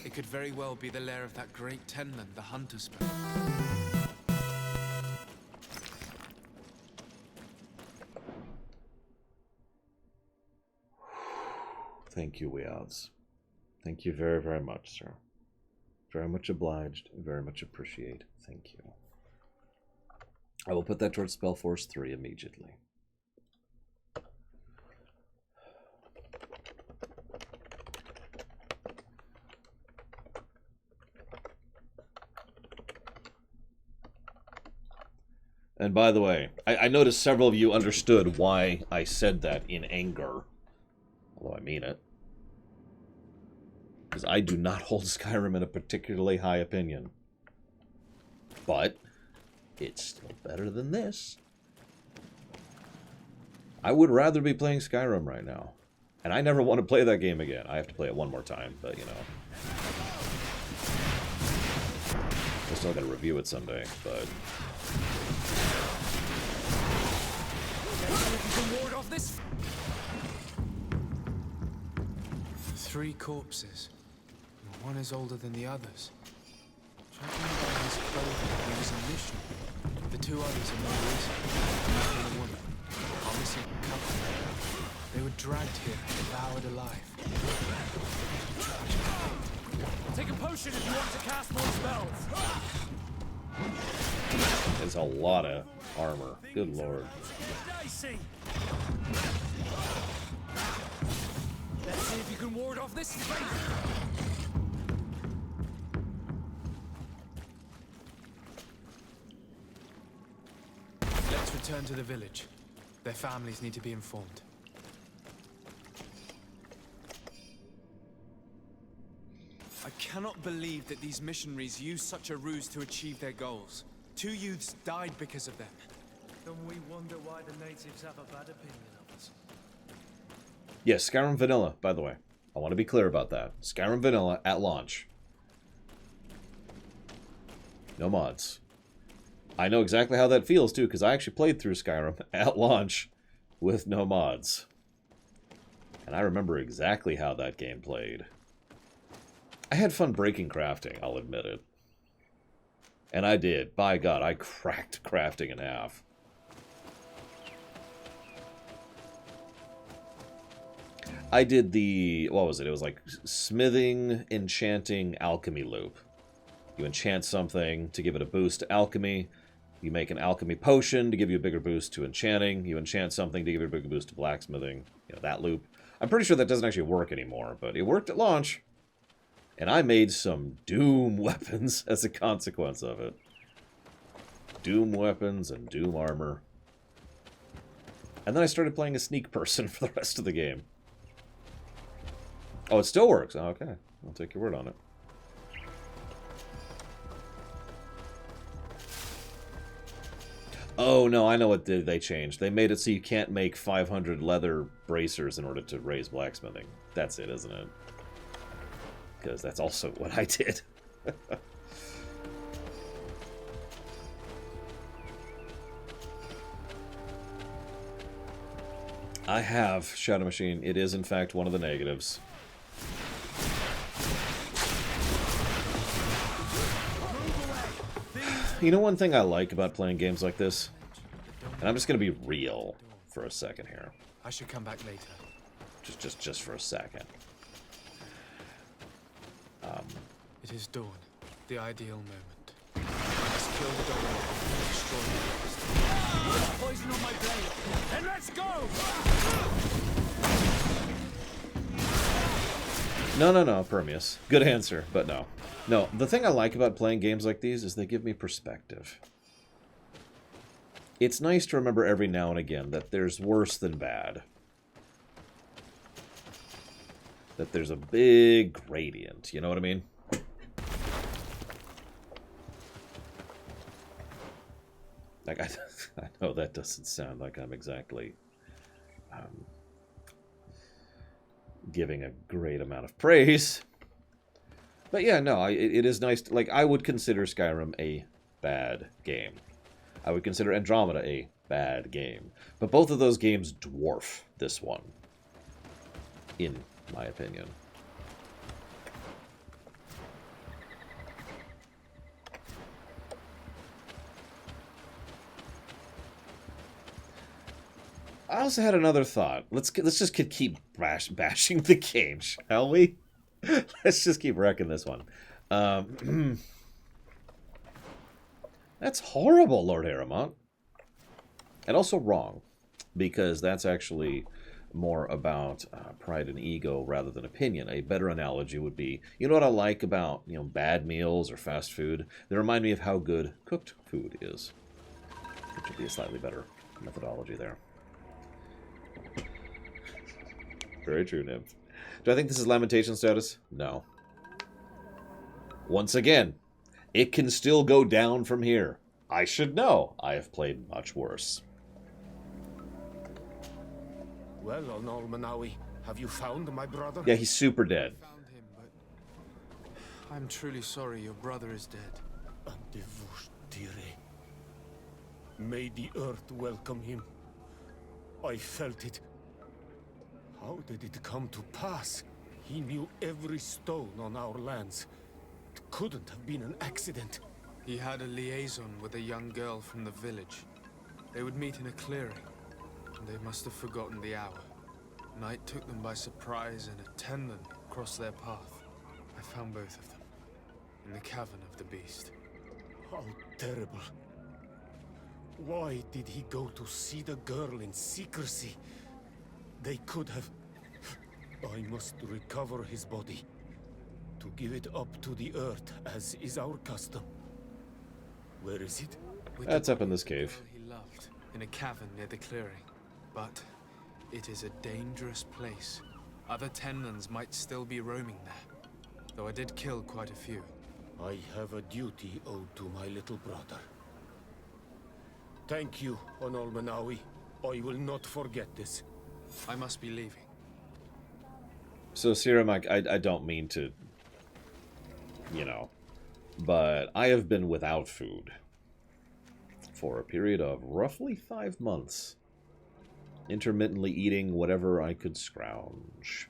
It could very well be the lair of that great Tenland, the hunter spoke. Thank you, Weods. Thank you very, very much, sir. Very much obliged. Very much appreciate. Thank you. I will put that towards Spellforce 3 immediately. And by the way, I noticed several of you understood why I said that in anger. Although I mean it. Because I do not hold Skyrim in a particularly high opinion. But it's still better than this. I would rather be playing Skyrim right now. And I never want to play that game again. I have to play it one more time, but you know. I still gotta review it someday, but... Ward off this. 3 corpses. One is older than the others. Judging by his clothing, he was a mission. The 2 others are more recent. A man and a woman. A missing couple. They were dragged here, devoured alive. Take a potion if you want to cast more spells. There's a lot of armor. Good lord. Let's see if you can ward off this. Let's return to the village. Their families need to be informed. I cannot believe that these missionaries used such a ruse to achieve their goals. 2 youths died because of them. Then we wonder why the natives have a bad opinion of us. Yes, Skyrim Vanilla, by the way. I want to be clear about that. Skyrim Vanilla at launch. No mods. I know exactly how that feels, too, because I actually played through Skyrim at launch with no mods. And I remember exactly how that game played. I had fun breaking crafting, I'll admit it. And I did. By God, I cracked crafting in half. I did the... what was it? It was like smithing, enchanting, alchemy loop. You enchant something to give it a boost to alchemy. You make an alchemy potion to give you a bigger boost to enchanting. You enchant something to give you a bigger boost to blacksmithing. You know, that loop. I'm pretty sure that doesn't actually work anymore, but it worked at launch. And I made some Doom weapons as a consequence of it. Doom weapons and Doom armor. And then I started playing a sneak person for the rest of the game. Oh, it still works. Oh, okay. I'll take your word on it. Oh, no, I know what they changed. They made it so you can't make 500 leather bracers in order to raise blacksmithing. That's it, isn't it? Because that's also what I did. I have Shadow Machine. It is, in fact, one of the negatives. You know one thing I like about playing games like this? And I'm just going to be real for a second here. I should come back later. Just for a second. It is dawn, the ideal moment. I must kill the dog and destroy the rest. Poison on my blade, and let's go! No, Permeus. Good answer, but no. No, the thing I like about playing games like these is they give me perspective. It's nice to remember every now and again that there's worse than bad. That there's a big gradient, you know what I mean? Like, I know that doesn't sound like I'm exactly giving a great amount of praise. But yeah, no, it is nice. Like, I would consider Skyrim a bad game. I would consider Andromeda a bad game. But both of those games dwarf this one, in my opinion. I also had another thought. Let's just keep bashing the game, shall we? Let's just keep wrecking this one. That's horrible, Lord Aramont. And also wrong, because that's actually more about pride and ego rather than opinion. A better analogy would be, you know what I like about, bad meals or fast food? They remind me of how good cooked food is. Which would be a slightly better methodology there. Very true, Nymph. Do I think this is lamentation status? No. Once again, it can still go down from here. I should know. I have played much worse. Well, Onol Manawi, have you found my brother? Yeah, he's super dead. I found him, but I'm truly sorry your brother is dead. May the earth welcome him. I felt it. How did it come to pass? He knew every stone on our lands. It couldn't have been an accident. He had a liaison with a young girl from the village. They would meet in a clearing, and they must have forgotten the hour. Night took them by surprise, and a Tenlin crossed their path. I found both of them, in the cavern of the beast. How terrible. Why did he go to see the girl in secrecy? They could have... I must recover his body. To give it up to the earth, as is our custom. Where is it? That's up in this cave. He loved, in a cavern near the clearing. But it is a dangerous place. Other Tenlins might still be roaming there. Though I did kill quite a few. I have a duty owed to my little brother. Thank you, Onol Manawi. I will not forget this. I must be leaving. So, Serum, I don't mean to, but I have been without food for a period of roughly 5 months, intermittently eating whatever I could scrounge.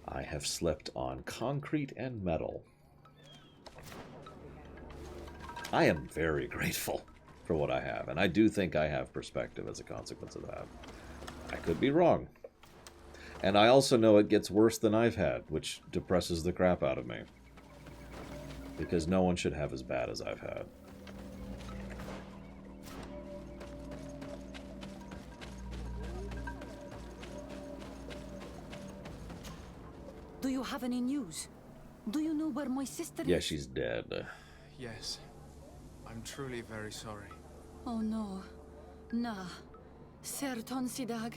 I have slept on concrete and metal. I am very grateful for what I have, and I do think I have perspective as a consequence of that. I could be wrong. And I also know it gets worse than I've had, which depresses the crap out of me. Because no one should have as bad as I've had. Do you have any news? Do you know where my sister is? Yeah, she's dead. Yes. I'm truly very sorry. Oh no. Nah. Ser Tonsidag,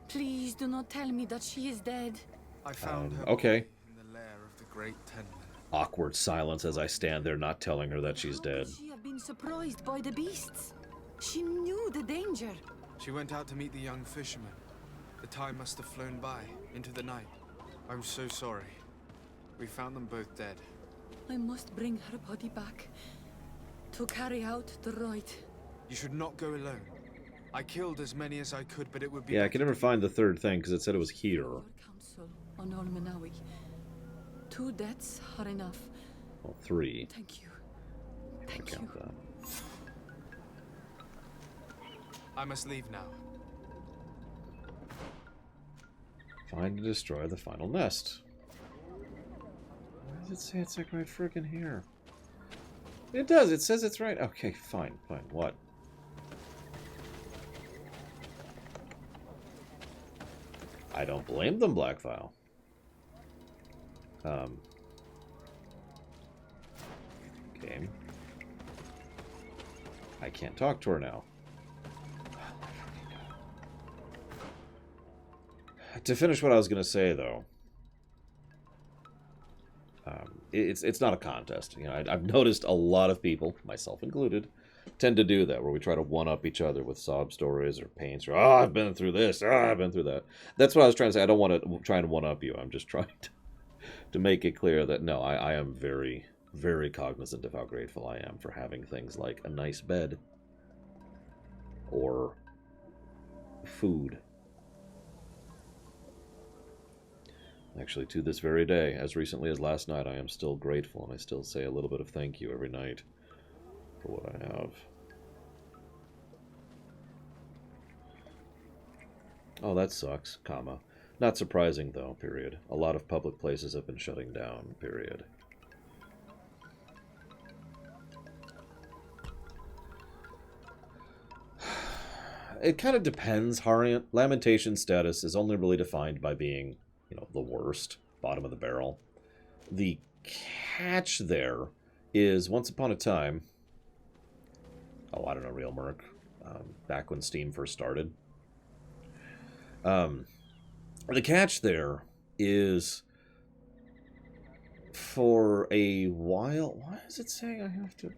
please do not tell me that she is dead. I found her okay. in the lair of the great Tenlin. Awkward silence as I stand there not telling her that she's dead. She have been surprised by the beasts. She knew the danger. She went out to meet the young fisherman. The time must have flown by, into the night. I'm so sorry. We found them both dead. I must bring her body back to carry out the rite. You should not go alone. I killed as many as I could, but it would be... Yeah, I could never find the third thing because it said it was here. Council on Olmenawi. 2 deaths are enough. Well, 3. Thank you. Thank you. That. I must leave now. Find and destroy the final nest. Why does it say it's like right friggin' here? It does. It says it's right. Okay, fine. Fine. What? I don't blame them, Blackfile. Game. I can't talk to her now. To finish what I was going to say, though, it's not a contest. You know, I've noticed a lot of people, myself included, tend to do that, where we try to one-up each other with sob stories or pains, or, oh, I've been through this, oh, I've been through that. That's what I was trying to say. I don't want to try and one-up you. I'm just trying to make it clear that, no, I am very, very cognizant of how grateful I am for having things like a nice bed or food. Actually, to this very day, as recently as last night, I am still grateful, and I still say a little bit of thank you every night for what I have. Oh, that sucks, comma. Not surprising, though, period. A lot of public places have been shutting down, period. It kind of depends, Hariant. Lamentation status is only really defined by being, you know, the worst, bottom of the barrel. The catch there is, once upon a time, oh, I don't know, Real Merc, back when Steam first started. The catch there is, for a while, why is it saying I have to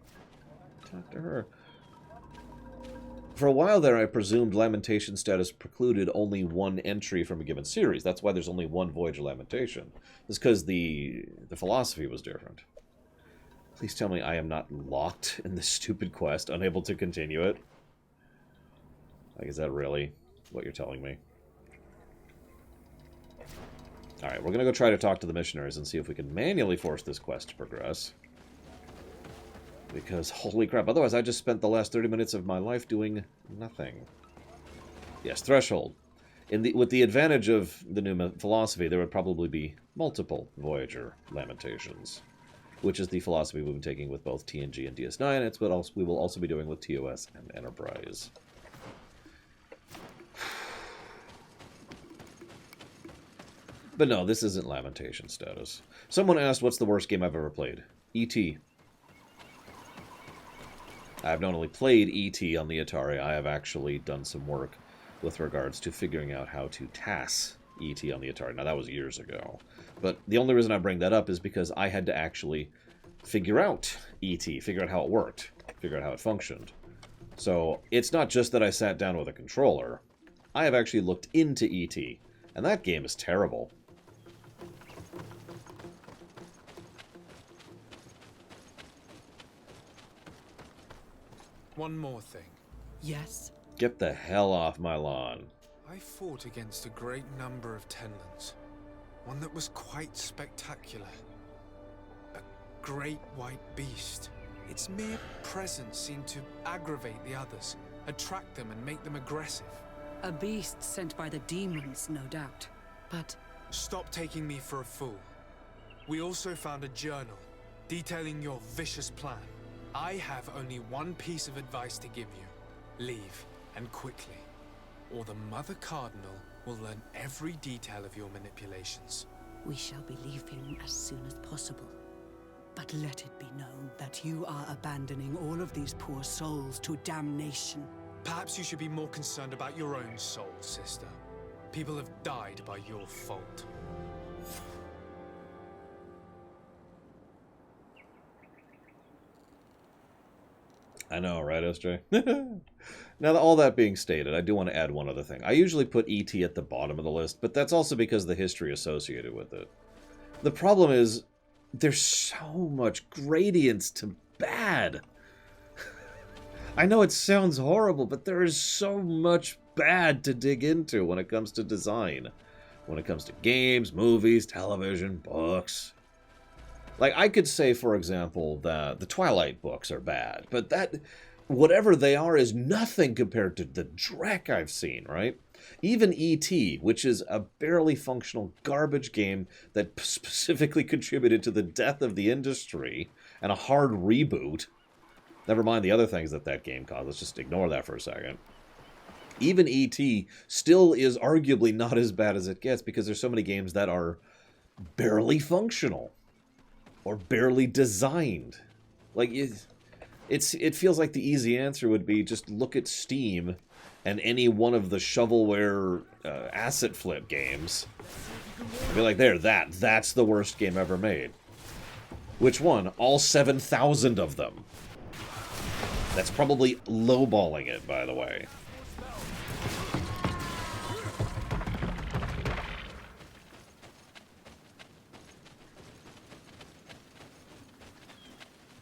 talk to her? For a while there, I presumed Lamentation status precluded only one entry from a given series. That's why there's only one Voyage of Lamentation. It's because the philosophy was different. Please tell me I am not locked in this stupid quest, unable to continue it. Like, is that really what you're telling me? Alright, we're going to go try to talk to the missionaries and see if we can manually force this quest to progress. Because, holy crap, otherwise I just spent the last 30 minutes of my life doing nothing. Yes, Threshold. With the advantage of the new philosophy, there would probably be multiple Voyager Lamentations, which is the philosophy we've been taking with both TNG and DS9. It's what we will also be doing with TOS and Enterprise. But no, this isn't Lamentation status. Someone asked, what's the worst game I've ever played? E.T. I have not only played E.T. on the Atari, I have actually done some work with regards to figuring out how to TAS E.T. on the Atari. Now, that was years ago. But the only reason I bring that up is because I had to actually figure out E.T., figure out how it worked, figure out how it functioned. So, it's not just that I sat down with a controller. I have actually looked into E.T., and that game is terrible. One more thing. Yes? Get the hell off my lawn. I fought against a great number of Tenlans. One that was quite spectacular. A great white beast. Its mere presence seemed to aggravate the others, attract them and make them aggressive. A beast sent by the demons, no doubt. But... Stop taking me for a fool. We also found a journal detailing your vicious plan. I have only one piece of advice to give you. Leave, and quickly. Or the Mother Cardinal will learn every detail of your manipulations. We shall be leaving as soon as possible. But let it be known that you are abandoning all of these poor souls to damnation. Perhaps you should be more concerned about your own soul, sister. People have died by your fault. I know, right, SJ? Now, all that being stated, I do want to add one other thing. I usually put E.T. at the bottom of the list, but that's also because of the history associated with it. The problem is, there's so much gradients to bad. I know it sounds horrible, but there is so much bad to dig into when it comes to design. When it comes to games, movies, television, books. Like, I could say, for example, that the Twilight books are bad, but that, whatever they are, is nothing compared to the dreck I've seen, right? Even E.T., which is a barely functional garbage game that specifically contributed to the death of the industry and a hard reboot. Never mind the other things that game caused. Let's just ignore that for a second. Even E.T. still is arguably not as bad as it gets because there's so many games that are barely functional. Or barely designed. Like, it feels like the easy answer would be just look at Steam and any one of the shovelware asset flip games. Be like, that's the worst game ever made. Which one? All 7,000 of them. That's probably lowballing it, by the way.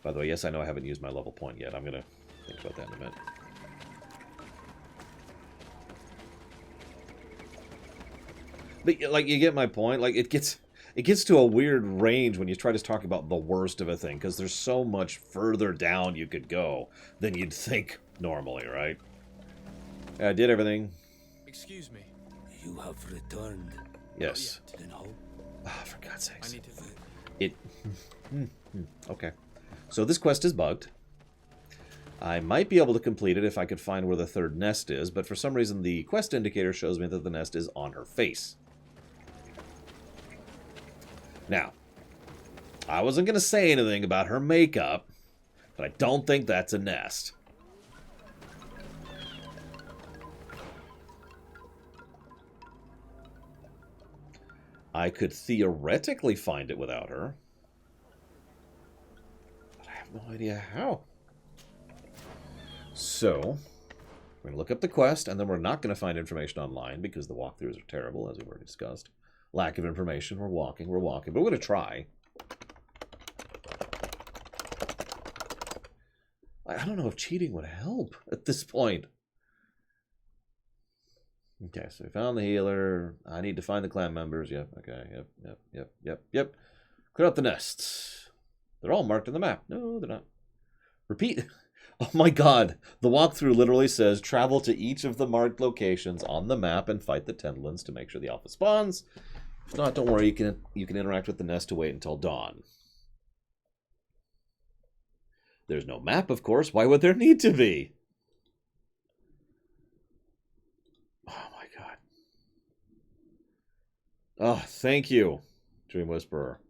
By the way, yes, I know I haven't used my level point yet. I'm going to think about that in a minute. But, like, you get my point. Like, it gets to a weird range when you try to talk about the worst of a thing, because there's so much further down you could go than you'd think normally, right? I did everything. Excuse me. You have returned. Yes. No. Oh, for God's sakes. I need to... It... Okay. So this quest is bugged. I might be able to complete it if I could find where the third nest is, but for some reason the quest indicator shows me that the nest is on her face. Now, I wasn't going to say anything about her makeup, but I don't think that's a nest. I could theoretically find it without her, but I have no idea how. So, we're going to look up the quest, and then we're not going to find information online because the walkthroughs are terrible, as we've already discussed. Lack of information. We're walking, but we're going to try. I don't know if cheating would help at this point. Okay, so we found the healer. I need to find the clan members. Yep, okay, yep. Clear out the nests. They're all marked on the map. No, they're not. Repeat. Oh my god. The walkthrough literally says, travel to each of the marked locations on the map and fight the Tendlins to make sure the alpha spawns. If not, don't worry, you can interact with the nest to wait until dawn. There's no map, of course. Why would there need to be? Oh my god. Oh, thank you, Dream Whisperer.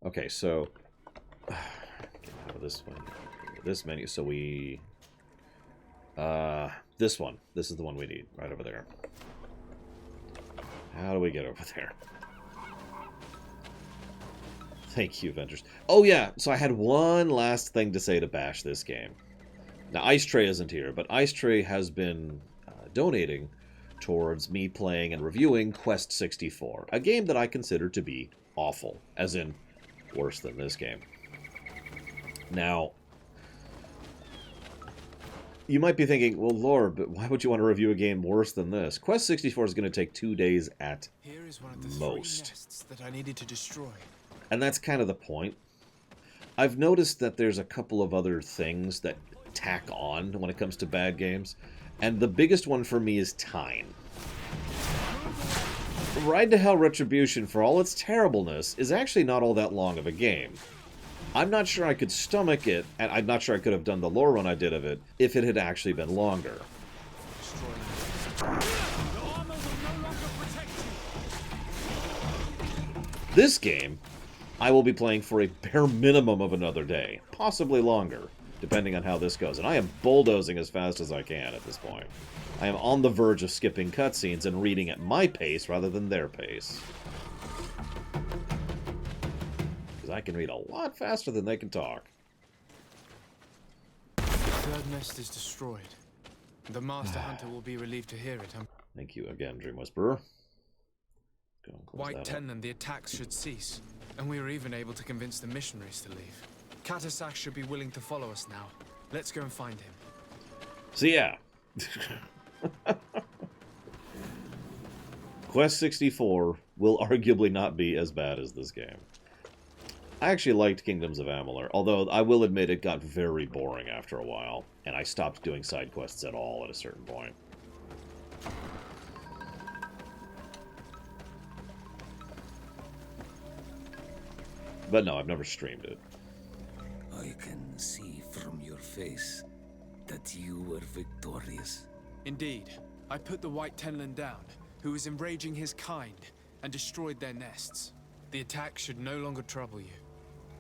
Okay, so get out of this one. This menu, so we this one. This is the one we need, right over there. How do we get over there? Thank you, Ventures. Oh yeah, so I had one last thing to say to bash this game. Now, Ice Tray isn't here, but Ice Tray has been donating towards me playing and reviewing Quest 64, a game that I consider to be awful, as in worse than this game. Now, you might be thinking, well, Lord, but why would you want to review a game worse than this? Quest 64 is going to take 2 days at Here is one of the most. 3 nests that I needed to destroy. And that's kind of the point. I've noticed that there's a couple of other things that tack on when it comes to bad games. And the biggest one for me is time. Ride to Hell Retribution, for all its terribleness, is actually not all that long of a game. I'm not sure I could stomach it, and I'm not sure I could have done the lore run I did of it, if it had actually been longer. This game, I will be playing for a bare minimum of another day, possibly longer, depending on how this goes. And I am bulldozing as fast as I can at this point. I am on the verge of skipping cutscenes and reading at my pace rather than their pace. Because I can read a lot faster than they can talk. The third nest is destroyed. The Master Hunter will be relieved to hear it. Thank you again, Dream Whisperer. White Tenland, the attacks should cease. And we were even able to convince the missionaries to leave. Katasak should be willing to follow us now. Let's go and find him. So yeah. Quest 64 will arguably not be as bad as this game. I actually liked Kingdoms of Amalur, although I will admit it got very boring after a while, and I stopped doing side quests at all at a certain point. But no, I've never streamed it. I can see from your face that you were victorious. Indeed. I put the White Tenland down, who was enraging his kind, and destroyed their nests. The attack should no longer trouble you.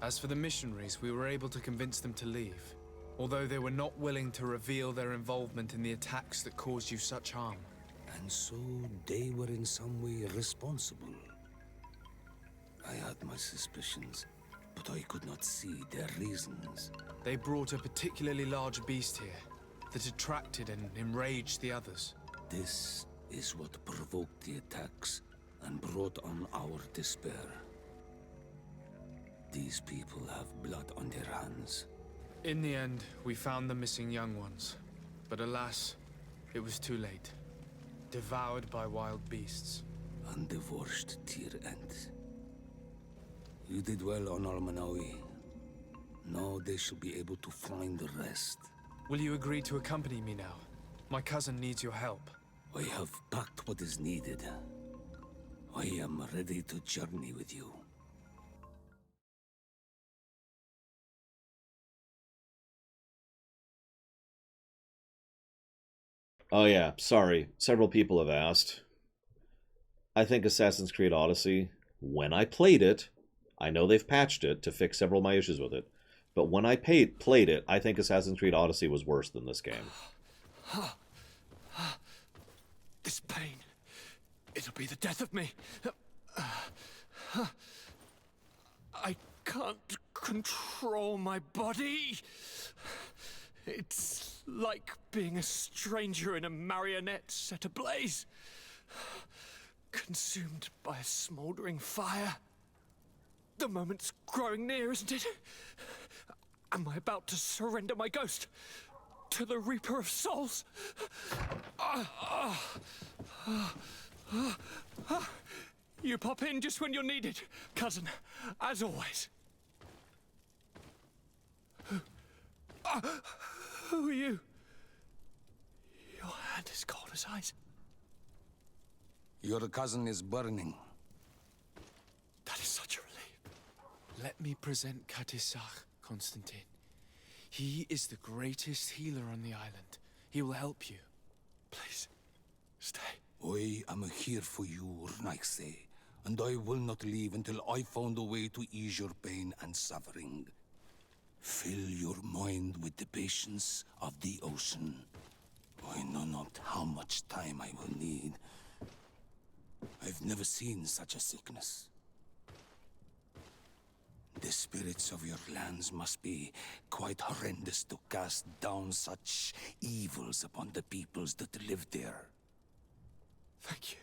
As for the missionaries, we were able to convince them to leave, although they were not willing to reveal their involvement in the attacks that caused you such harm. And so they were in some way responsible. I had my suspicions. but I could not see their reasons. They brought a particularly large beast here that attracted and enraged the others. This is what provoked the attacks and brought on our despair. These people have blood on their hands. In the end, we found the missing young ones. But alas, it was too late. Devoured by wild beasts. And divorced to your end. You did well on Almanawi. Now they shall be able to find the rest. Will you agree to accompany me now? My cousin needs your help. I have packed what is needed. I am ready to journey with you. Oh yeah, sorry. Several people have asked. I think Assassin's Creed Odyssey, when I played it, I know they've patched it to fix several of my issues with it, but when I played it, I think Assassin's Creed Odyssey was worse than this game. This pain, it'll be the death of me. I can't control my body. It's like being a stranger in a marionette set ablaze. Consumed by a smoldering fire. The moment's growing near, isn't it? Am I about to surrender my ghost to the Reaper of Souls? You pop in just when you're needed, cousin, as always. Who are you? Your hand is cold as ice. Your cousin is burning. That is such a relief. Let me present Katisach, Constantine. He is the greatest healer on the island. He will help you. Please, stay. I am here for you, Rnaise, and I will not leave until I found a way to ease your pain and suffering. Fill your mind with the patience of the ocean. I know not how much time I will need. I've never seen such a sickness. The spirits of your lands must be quite horrendous to cast down such evils upon the peoples that live there. Thank you.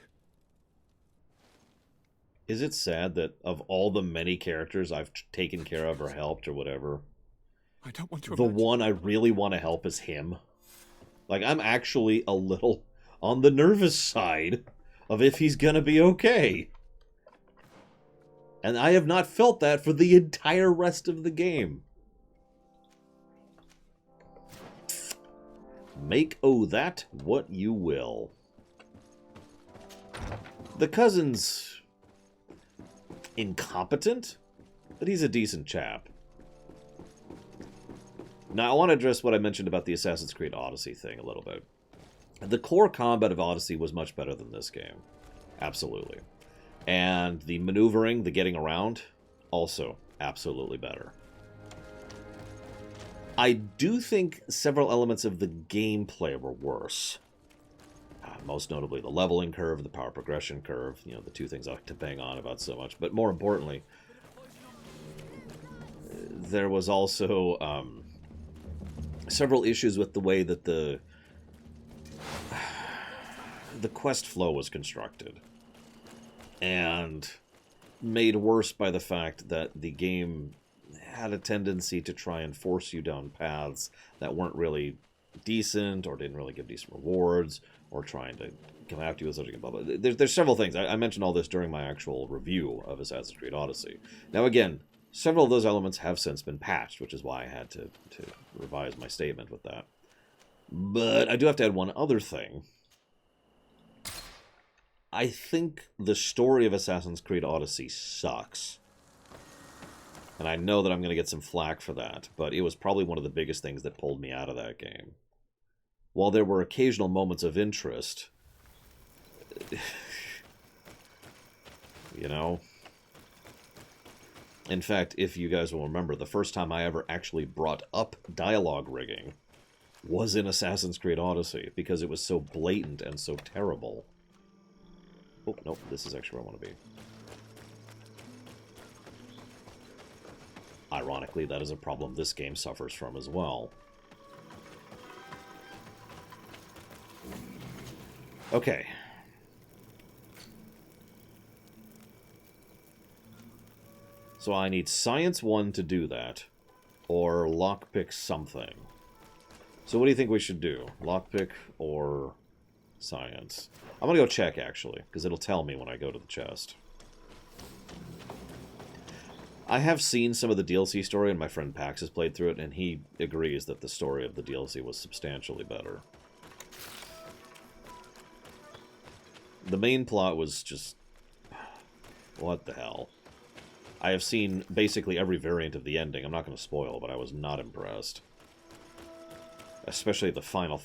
Is it sad that of all the many characters I've taken care of or helped or whatever, I don't want to the imagine. one I really want to help is him? Like, I'm actually a little on the nervous side of if he's gonna be okay. And I have not felt that for the entire rest of the game. Make o' that what you will. The cousin's incompetent, but he's a decent chap. Now, I want to address what I mentioned about the Assassin's Creed Odyssey thing a little bit. The core combat of Odyssey was much better than this game. Absolutely. And the maneuvering, the getting around, also absolutely better. I do think several elements of the gameplay were worse. Most notably the leveling curve, the power progression curve, you know, the two things I like to bang on about so much. But more importantly, there was also several issues with the way that the quest flow was constructed. And made worse by the fact that the game had a tendency to try and force you down paths that weren't really decent, or didn't really give decent rewards, or trying to come after you with something. Blah, blah. There's several things. I mentioned all this during my actual review of Assassin's Creed Odyssey. Now again, several of those elements have since been patched, which is why I had to revise my statement with that. But I do have to add one other thing. I think the story of Assassin's Creed Odyssey sucks. And I know that I'm going to get some flack for that, but it was probably one of the biggest things that pulled me out of that game. While there were occasional moments of interest, you know? In fact, if you guys will remember, the first time I ever actually brought up dialogue rigging was in Assassin's Creed Odyssey, because it was so blatant and so terrible. Oh, nope, this is actually where I want to be. Ironically, that is a problem this game suffers from as well. Okay. So I need Science 1 to do that, or lockpick something. So what do you think we should do? Lockpick or Science? I'm gonna go check, actually, because it'll tell me when I go to the chest. I have seen some of the DLC story, and my friend Pax has played through it, and he agrees that the story of the DLC was substantially better. The main plot was just... what the hell? I have seen basically every variant of the ending. I'm not going to spoil, but I was not impressed. Especially the final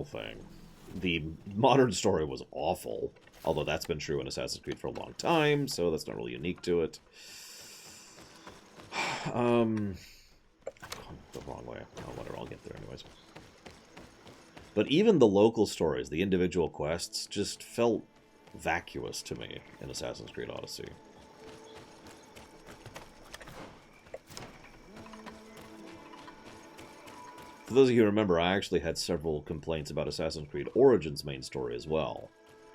thing. The modern story was awful. Although that's been true in Assassin's Creed for a long time, so that's not really unique to it. The wrong way. Oh, whatever, I'll get there anyways. But even the local stories, the individual quests, just felt vacuous to me in Assassin's Creed Odyssey. For those of you who remember, I actually had several complaints about Assassin's Creed Origins' main story as well.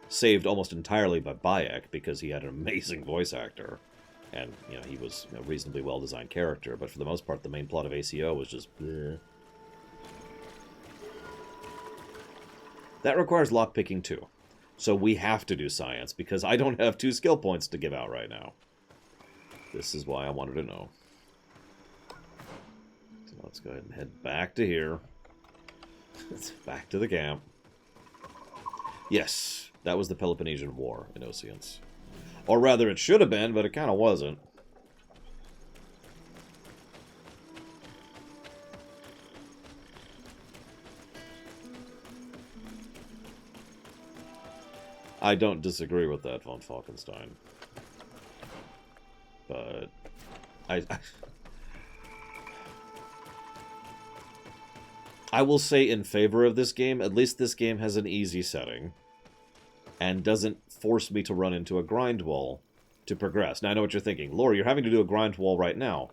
Saved almost entirely by Bayek, because he had an amazing voice actor. And, you know, he was a reasonably well-designed character, but for the most part, the main plot of ACO was just bleh. That requires lockpicking too. So we have to do Science, because I don't have 2 skill points to give out right now. This is why I wanted to know. So let's go ahead and head back to here. Back to the camp. Yes, that was the Peloponnesian War in Oceans. Or rather, it should have been, but it kind of wasn't. I don't disagree with that, von Falkenstein. But... I will say in favor of this game, at least this game has an easy setting. And doesn't force me to run into a grind wall to progress. Now, I know what you're thinking. Lore, you're having to do a grind wall right now.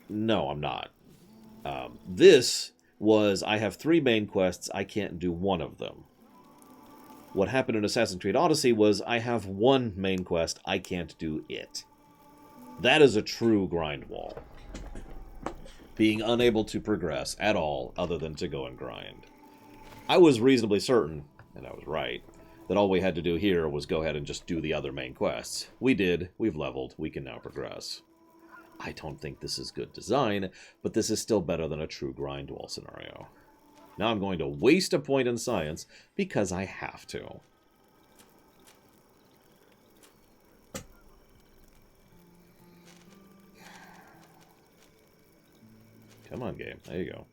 No, I'm not. This was, I have 3 main quests, I can't do 1 of them. What happened in Assassin's Creed Odyssey was, I have 1 main quest, I can't do it. That is a true grind wall. Being unable to progress at all, other than to go and grind. I was reasonably certain, and I was right, that all we had to do here was go ahead and just do the other main quests. We did, we've leveled, we can now progress. I don't think this is good design, but this is still better than a true grind wall scenario. Now I'm going to waste a point in Science, because I have to. Come on, game. There you go.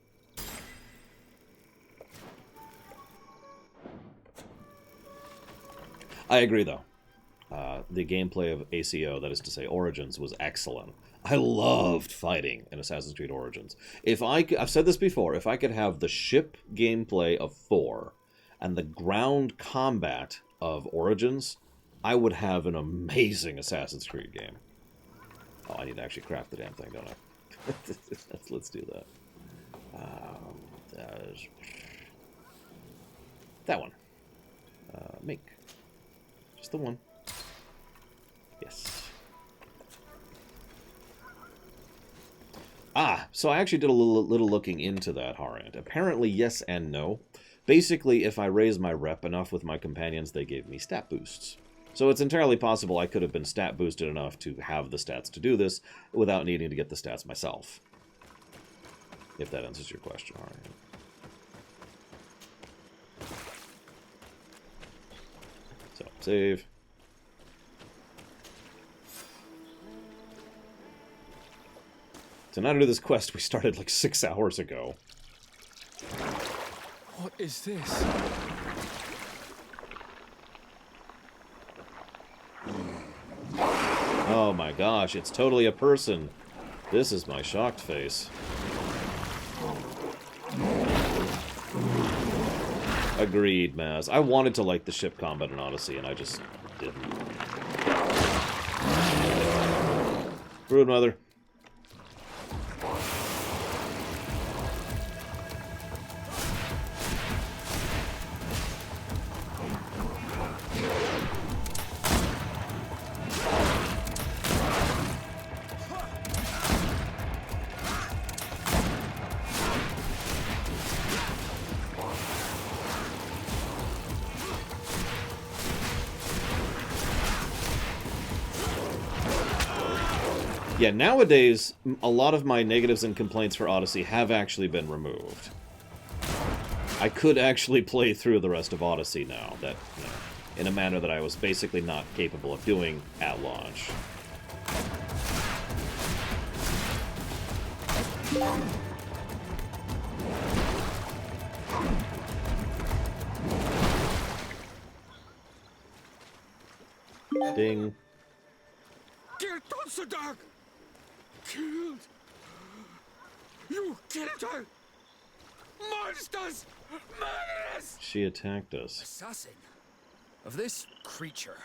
I agree, though. The gameplay of ACO, that is to say Origins, was excellent. I loved fighting in Assassin's Creed Origins. I've said this before, if I could have the ship gameplay of 4 and the ground combat of Origins, I would have an amazing Assassin's Creed game. Oh, I need to actually craft the damn thing, don't I? Let's do that. That one. Make. Just the one. Yes. So I actually did a little looking into that, Harant. Apparently, yes and no. Basically, if I raise my rep enough with my companions, they gave me stat boosts. So it's entirely possible I could have been stat boosted enough to have the stats to do this without needing to get the stats myself. If that answers your question, Harant. So, save. So now to do this quest, we started like 6 hours ago. What is this? Oh my gosh, it's totally a person. This is my shocked face. Agreed, Maz. I wanted to like the ship combat in Odyssey, and I just didn't. Broodmother. Yeah, nowadays, a lot of my negatives and complaints for Odyssey have actually been removed. I could actually play through the rest of Odyssey now, that, you know, in a manner that I was basically not capable of doing at launch. Ding. Dear Dog! Killed! You killed her! Monsters! Murderers! She attacked us. Assassin of this creature.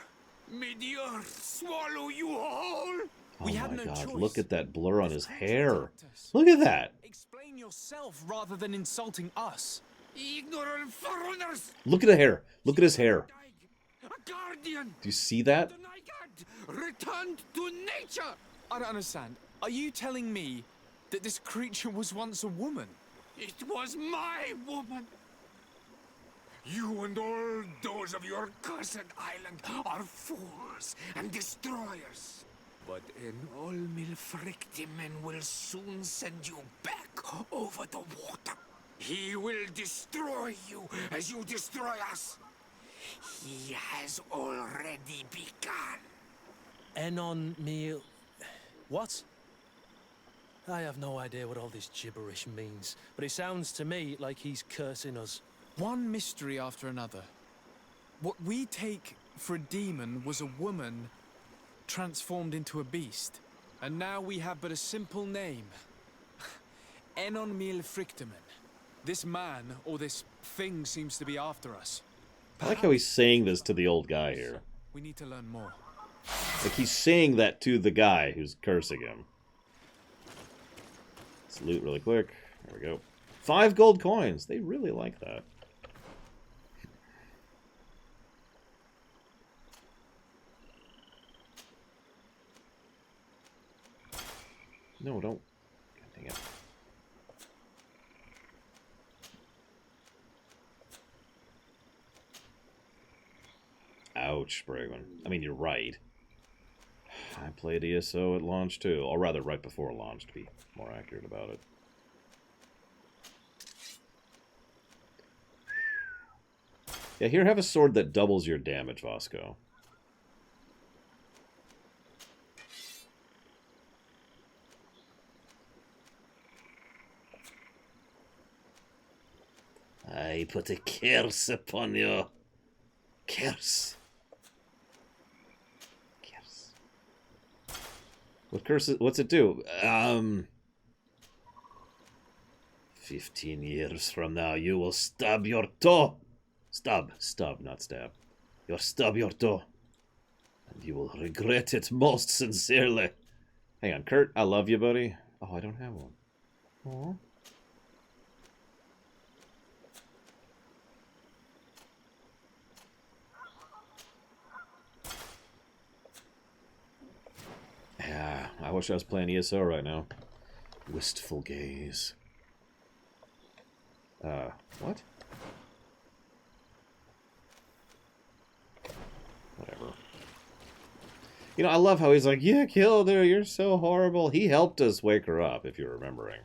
May the earth swallow you whole! Oh my god, look at that blur on his hair. Look at that! Explain yourself rather than insulting us. Ignorant foreigners! Look at the hair. Look at his hair. A guardian! Do you see that? Returned to nature! I don't understand. Are you telling me that this creature was once a woman? It was my woman! You and all those of your cursed island are fools and destroyers. But an all Milfrictimen will soon send you back over the water. He will destroy you as you destroy us. He has already begun. Enon Meal... What? I have no idea what all this gibberish means, but it sounds to me like he's cursing us. One mystery after another. What we take for a demon was a woman transformed into a beast. And now we have but a simple name. Enon Milfrictimen. This man, or this thing, seems to be after us. I like how he's saying this to the old guy here. We need to learn more. Like he's saying that to the guy who's cursing him. Let's loot really quick. There we go. 5 gold coins. They really like that. No, don't. God dang it. Ouch, Bragman. I mean, you're right. I played ESO at launch too. Or rather, right before launch, to be more accurate about it. Yeah, here, have a sword that doubles your damage, Vasco. I put a curse upon you. Curse. Curse. What curse? What's it do? 15 years from now, you will stub your toe. Stub, not stab. You'll stub your toe. And you will regret it most sincerely. Hang on, Kurt, I love you, buddy. Oh, I don't have one. Aww. Yeah, I wish I was playing ESO right now. Wistful gaze. What? Whatever. You know, I love how he's like, yeah, killed her, you're so horrible. He helped us wake her up, if you're remembering.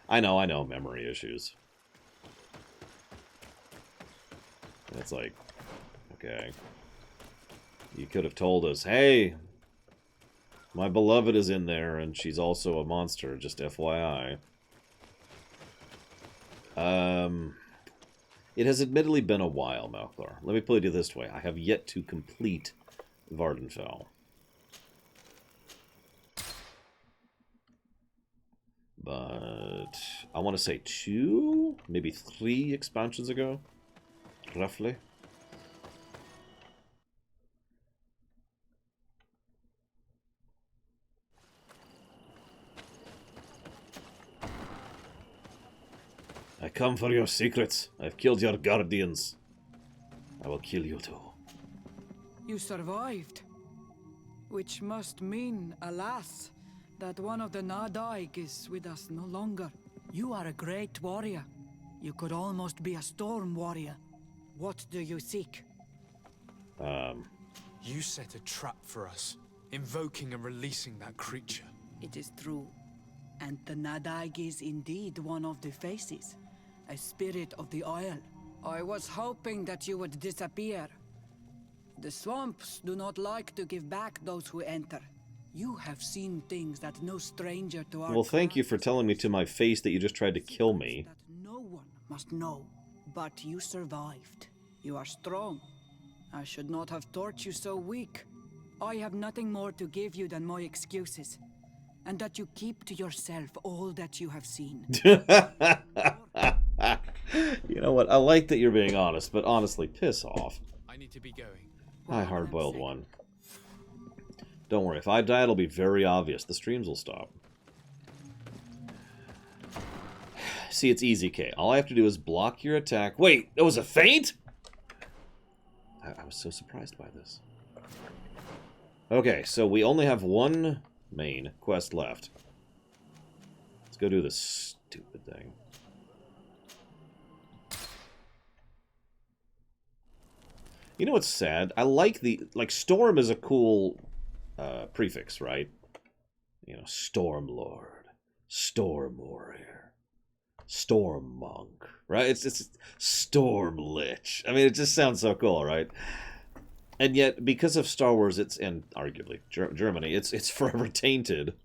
I know, memory issues. It's like, okay. You could have told us, hey, my beloved is in there, and she's also a monster, just FYI. It has admittedly been a while, Malclar. Let me put it this way. I have yet to complete Vardenfell. But I want to say 2, maybe 3 expansions ago, roughly. I come for your secrets. I've killed your guardians. I will kill you too. You survived. Which must mean, alas, that one of the Nadaig is with us no longer. You are a great warrior. You could almost be a storm warrior. What do you seek? You set a trap for us, invoking and releasing that creature. It is true. And the Nadag is indeed one of the faces. A spirit of the oil. I was hoping that you would disappear. The swamps do not like to give back those who enter. You have seen things that no stranger to our Well, thank you for telling me to my face that you just tried to kill me. that no one must know. But you survived. You are strong. I should not have thought you so weak. I have nothing more to give you than my excuses. And that you keep to yourself all that you have seen. You know what? I like that you're being honest, but honestly, piss off. I need to be going. Hi, hard-boiled one. Don't worry, if I die, it'll be very obvious. The streams will stop. See, it's easy, Kay. All I have to do is block your attack. Wait, it was a feint? I was so surprised by this. Okay, so we only have one main quest left. Let's go do this stupid thing. You know what's sad? I like the... Like, Storm is a cool prefix, right? You know, Storm Lord, Storm Warrior, Storm Monk, right? It's Storm Lich. I mean, it just sounds so cool, right? And yet, because of Star Wars, and arguably Germany, it's forever tainted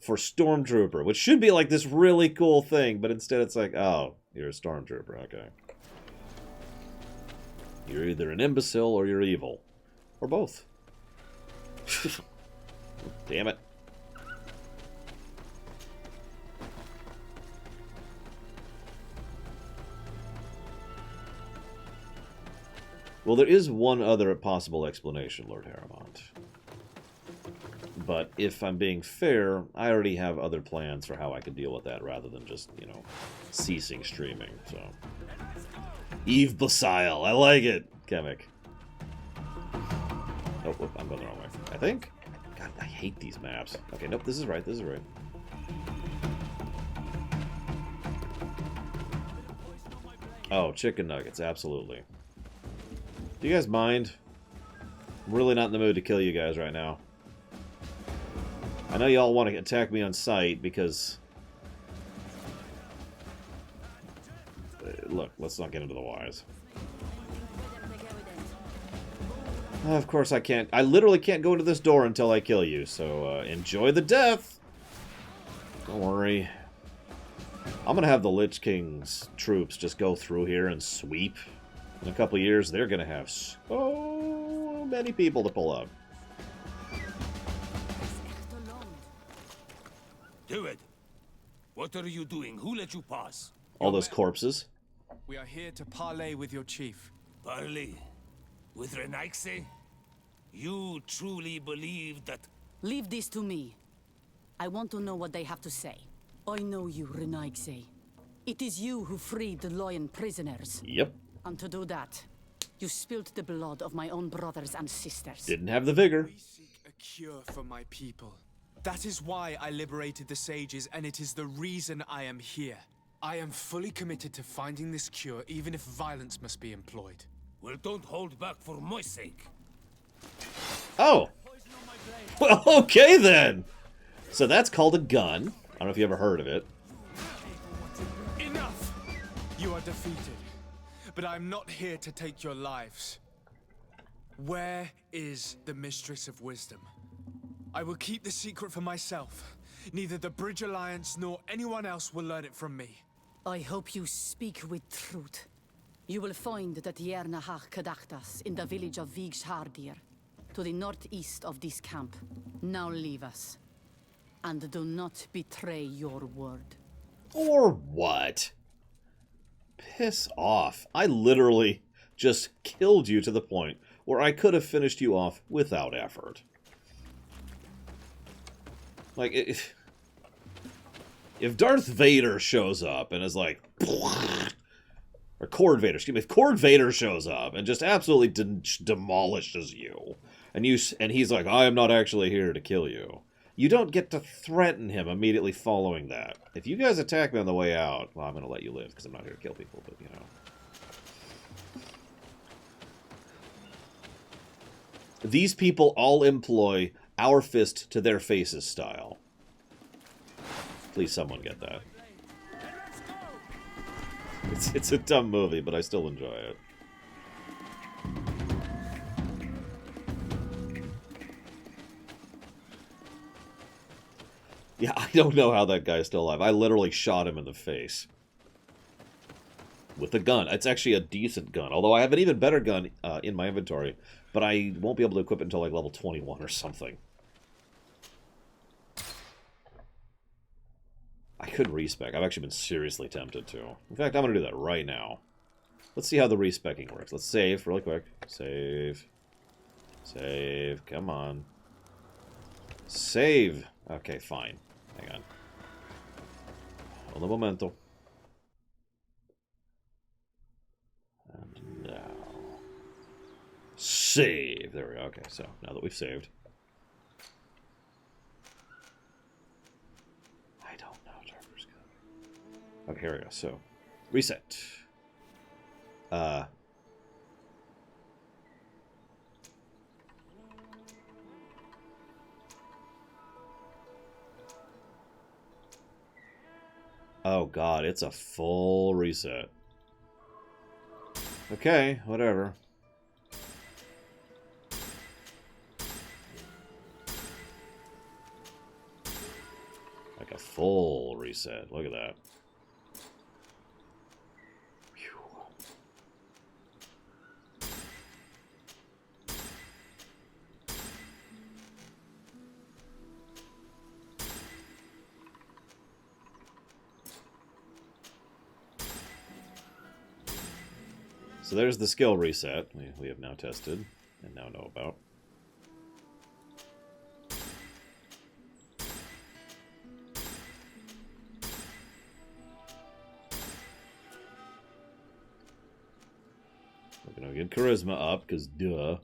for Stormtrooper, which should be like this really cool thing, but instead it's like, oh, you're a Stormtrooper, okay. You're either an imbecile or you're evil. Or both. Damn it. Well, there is one other possible explanation, Lord Harrimont. But if I'm being fair, I already have other plans for how I could deal with that rather than just, you know, ceasing streaming, so... Eve Basile, I like it, Kemek. Oh, whoop, I'm going the wrong way. I think? God, I hate these maps. Okay, nope, this is right, this is right. Oh, chicken nuggets, absolutely. Do you guys mind? I'm really not in the mood to kill you guys right now. I know y'all want to attack me on sight because... Look, let's not get into the whys. Of course I can't. I literally can't go into this door until I kill you, so enjoy the death! Don't worry. I'm gonna have the Lich King's troops just go through here and sweep. In a couple years, they're gonna have so many people to pull up. Do it! What are you doing? Who let you pass? All those corpses. We are here to parley with your chief. Parley? With Renaigse? You truly believe that... Leave this to me. I want to know what they have to say. I know you, Renaigse. It is you who freed the lion prisoners. Yep. And to do that, you spilled the blood of my own brothers and sisters. Didn't have the vigor. We seek a cure for my people. That is why I liberated the sages, and it is the reason I am here. I am fully committed to finding this cure, even if violence must be employed. Well, don't hold back for my sake. Oh. Well, okay then. So that's called a gun. I don't know if you ever heard of it. Enough! You are defeated. But I'm not here to take your lives. Where is the Mistress of Wisdom? I will keep the secret for myself. Neither the Bridge Alliance nor anyone else will learn it from me. I hope you speak with truth. You will find that Yernahach Kadachtas in the village of Vigshardir, to the northeast of this camp. Now leave us. And do not betray your word. Or what? Piss off. I literally just killed you to the point where I could have finished you off without effort. Like, if Darth Vader shows up and is like... Or Cord Vader, excuse me. If Cord Vader shows up and just absolutely demolishes you, and he's like, I am not actually here to kill you, you don't get to threaten him immediately following that. If you guys attack me on the way out, well, I'm going to let you live, because I'm not here to kill people, but, you know. These people all employ our fist to their faces style. Please someone get that. It's a dumb movie, but I still enjoy it. Yeah, I don't know how that guy's still alive. I literally shot him in the face. With a gun. It's actually a decent gun. Although I have an even better gun in my inventory. But I won't be able to equip it until like level 21 or something. I could respec. I've actually been seriously tempted to. In fact, I'm going to do that right now. Let's see how the respecking works. Let's save really quick. Save. Save. Come on. Save. Okay, fine. Hang on. Un momento. And now. Save. There we go. Okay, so now that we've saved. I don't know. Driver's gun. Okay, here we go. So, reset. Oh god, it's a full reset. Okay, whatever. Like a full reset. Look at that. So there's the skill reset we have now tested and now know about. We're going to get charisma up, because duh.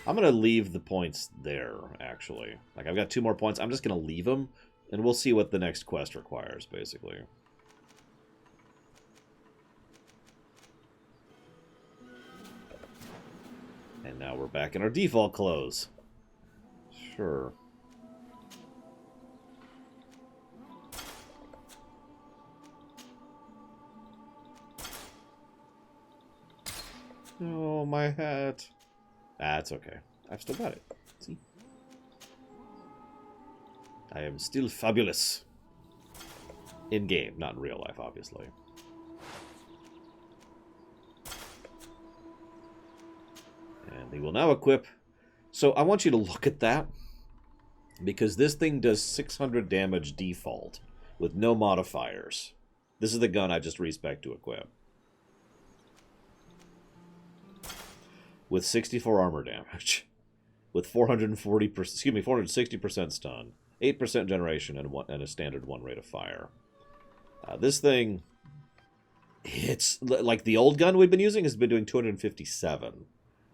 I'm going to leave the points there, actually. Like, I've got 2 more points. I'm just going to leave them, and we'll see what the next quest requires, basically. And now we're back in our default clothes. Sure. Oh, my hat. Ah, it's okay. I've still got it. See? I am still fabulous. In-game, not in real life, obviously. And we will now equip. So I want you to look at that. Because this thing does 600 damage default. With no modifiers. This is the gun I just respec to equip. With 64 armor damage. With 460% stun. 8% generation and a standard 1 rate of fire. This thing... It's... Like the old gun we've been using has been doing 257.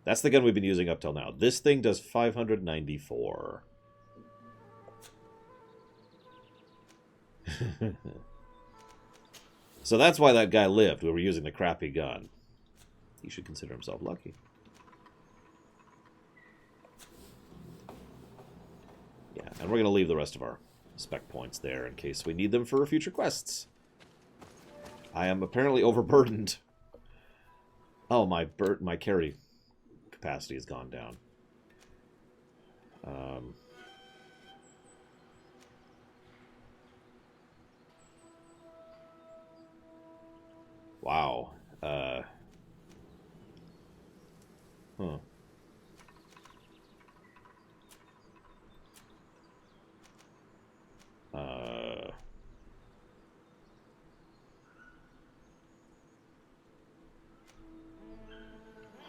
That's the gun we've been using up till now. This thing does 594. So that's why that guy lived. We were using the crappy gun. He should consider himself lucky. Yeah, and we're going to leave the rest of our spec points there in case we need them for future quests. I am apparently overburdened. Oh, my carry capacity has gone down. Wow. Huh.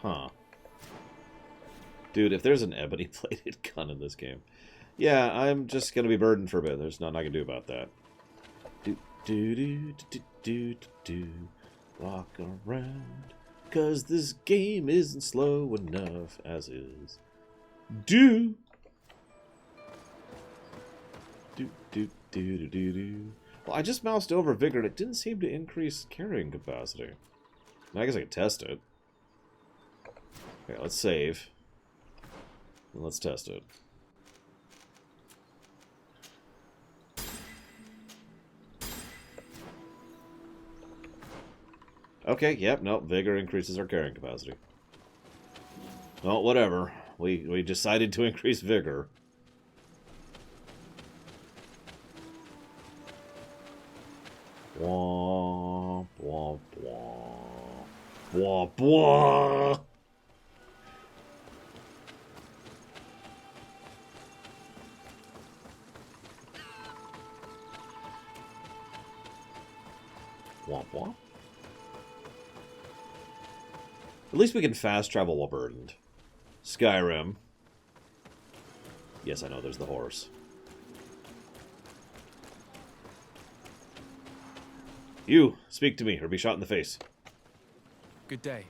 Huh. Dude, if there's an ebony-plated gun in this game. Yeah, I'm just going to be burdened for a bit. There's nothing I can do about that. Do. Walk around. 'Cause this game isn't slow enough as is. Do. Well, I just moused over Vigor and it didn't seem to increase carrying capacity. I guess I could test it. Okay, let's save. And let's test it. Okay, yep, nope. Vigor increases our carrying capacity. Well, whatever. We decided to increase vigor. Wah, wah, wah. Wah, wah. Womp womp. At least we can fast travel while burdened. Skyrim. Yes, I know, there's the horse. You, speak to me, or be shot in the face. Good day.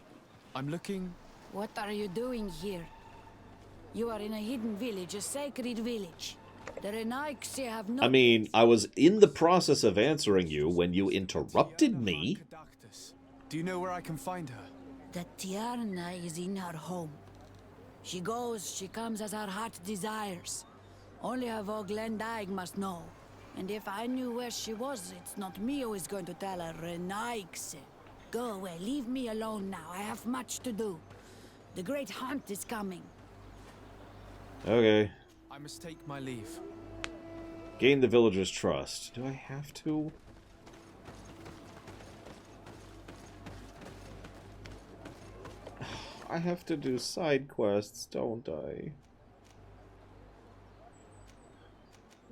I'm looking... What are you doing here? You are in a hidden village, a sacred village. The Renaixi have no... I mean, I was in the process of answering you when you interrupted me. Do you know where I can find her? The Tierna is in her home. She goes, she comes as her heart desires. Only her Voglendaig must know. And if I knew where she was, it's not me who is going to tell her, Renaix. Go away, leave me alone now. I have much to do. The great hunt is coming. Okay. I must take my leave. Gain the villagers' trust. Do I have to? I have to do side quests, don't I?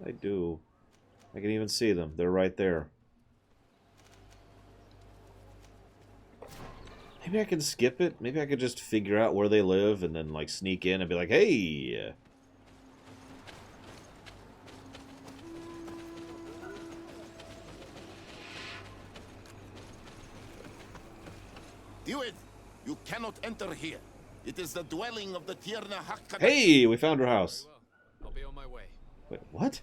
I do. I can even see them. They're right there. Maybe I can skip it. Maybe I could just figure out where they live and then, like, sneak in and be like, hey! Do it! You cannot enter here. It is the dwelling of the Tierna Hakka. Hey! We found her house. I'll be on my way. Wait, what?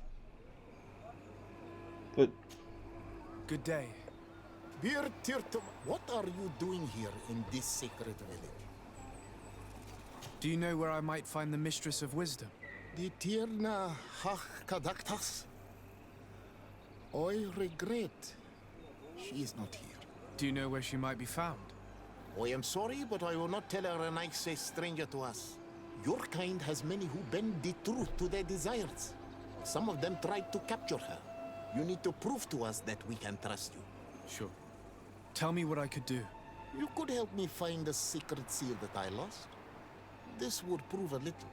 But... Good day. Dear Tirtum, what are you doing here in this sacred village? Do you know where I might find the Mistress of Wisdom? The Tierna Hakkadaktas? I regret. She is not here. Do you know where she might be found? I am sorry, but I will not tell her a nice stranger to us. Your kind has many who bend the truth to their desires. Some of them tried to capture her. You need to prove to us that we can trust you. Sure. Tell me what I could do. You could help me find the secret seal that I lost. This would prove a little.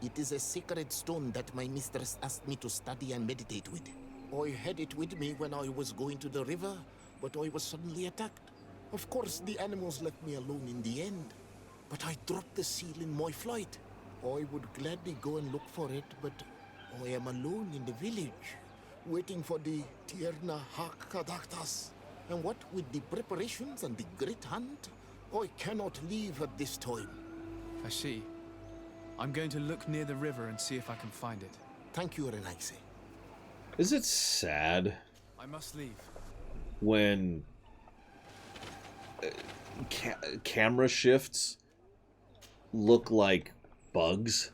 It is a sacred stone that my mistress asked me to study and meditate with. I had it with me when I was going to the river, but I was suddenly attacked. Of course, the animals left me alone in the end, but I dropped the seal in my flight. I would gladly go and look for it, but I am alone in the village, waiting for the Tierna Hakkadaktas. And what with the preparations and the great hunt, I cannot leave at this time. I see. I'm going to look near the river and see if I can find it. Thank you, Renaixi. Is it sad I must leave. when camera shifts look like bugs?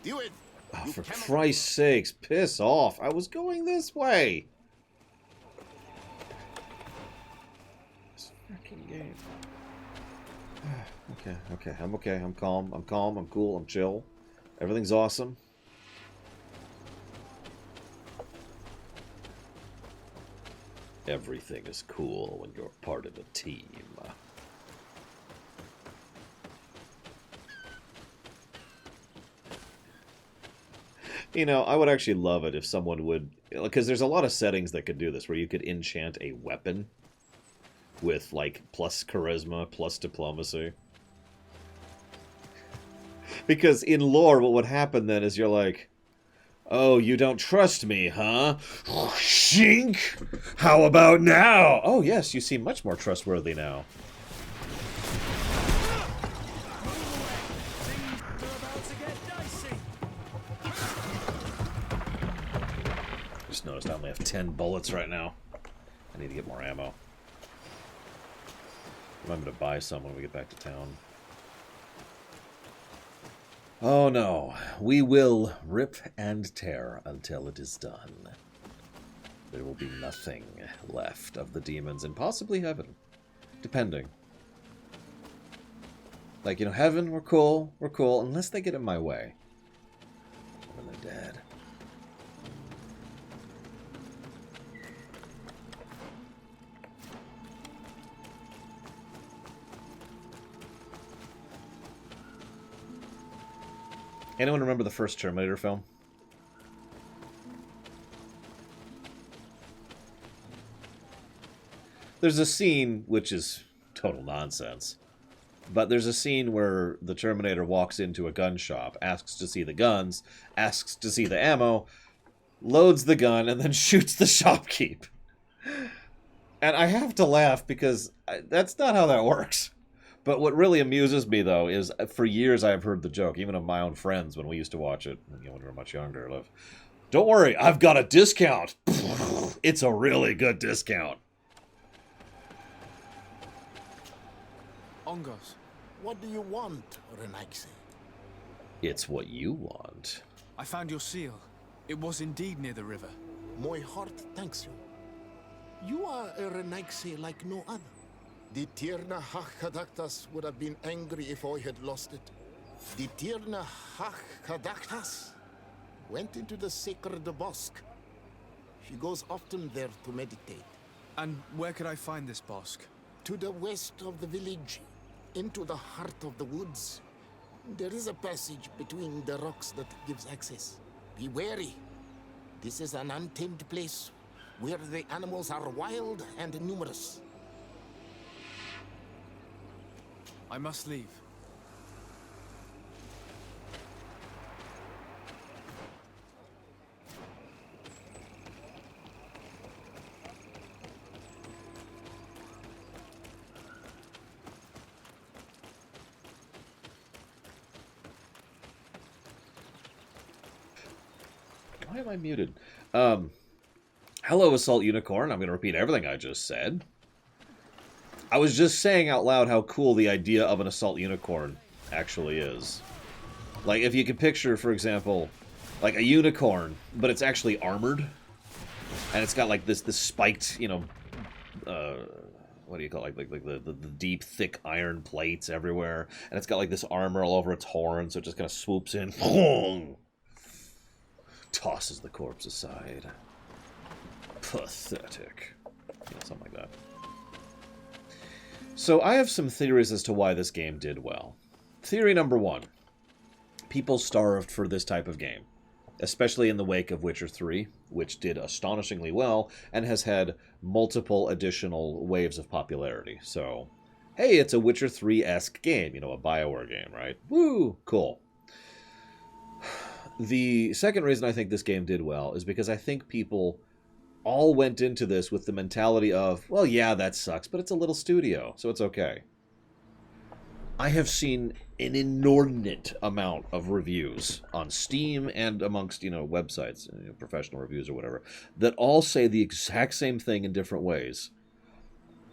Do it! Oh, for Christ's sakes, piss off. I was going this way. This freaking game. Okay, I'm okay. I'm calm, I'm cool, I'm chill. Everything's awesome. Everything is cool when you're part of a team. You know, I would actually love it if someone would... Because there's a lot of settings that could do this, where you could enchant a weapon with, like, plus charisma, plus diplomacy. Because in lore, what would happen then is you're like, oh, you don't trust me, huh? Shink! How about now? Oh, yes, you seem much more trustworthy now. Just noticed I only have 10 bullets right now. I need to get more ammo. I'm going to buy some when we get back to town. Oh no, we will rip and tear until it is done. there will be nothing left of the demons, and possibly heaven. Depending. Like, you know, heaven, we're cool, unless they get in my way. And then they're dead. Anyone remember the first Terminator film? There's a scene, which is total nonsense, but there's a scene where the Terminator walks into a gun shop, asks to see the guns, asks to see the ammo, loads the gun, and then shoots the shopkeep. And I have to laugh because that's not how that works. But what really amuses me, though, is for years I've heard the joke, even of my own friends when we used to watch it, you know, when we were much younger. Don't worry, I've got a discount. It's a really good discount. Ongos. What do you want, Renaxi? It's what you want. I found your seal. It was indeed near the river. My heart thanks you. You are a Renaxi like no other. The Tirna Hachkadaktas would have been angry if I had lost it. The Tirna Hachkadaktas went into the sacred bosque. She goes often there to meditate. And where could I find this bosque? To the west of the village, into the heart of the woods. There is a passage between the rocks that gives access. Be wary. This is an untamed place where the animals are wild and numerous. I must leave. Why am I muted? Hello, Assault Unicorn. I'm going to repeat everything I just said. I was just saying out loud how cool the idea of an Assault Unicorn actually is. Like, if you could picture, for example, like a unicorn, but it's actually armored. And it's got, like, this spiked, you know, what do you call it? Like the deep, thick iron plates everywhere. And it's got, like, this armor all over its horn, so it just kind of swoops in. Tosses the corpse aside. Pathetic. Yeah, something like that. So I have some theories as to why this game did well. Theory number one. People starved for this type of game. Especially in the wake of Witcher 3, which did astonishingly well and has had multiple additional waves of popularity. So, hey, it's a Witcher 3-esque game. You know, a BioWare game, right? Woo! Cool. The second reason I think this game did well is because I think people all went into this with the mentality of, well, yeah, that sucks, but it's a little studio, so it's okay. I have seen an inordinate amount of reviews on Steam and amongst, you know, websites, you know, professional reviews or whatever, that all say the exact same thing in different ways.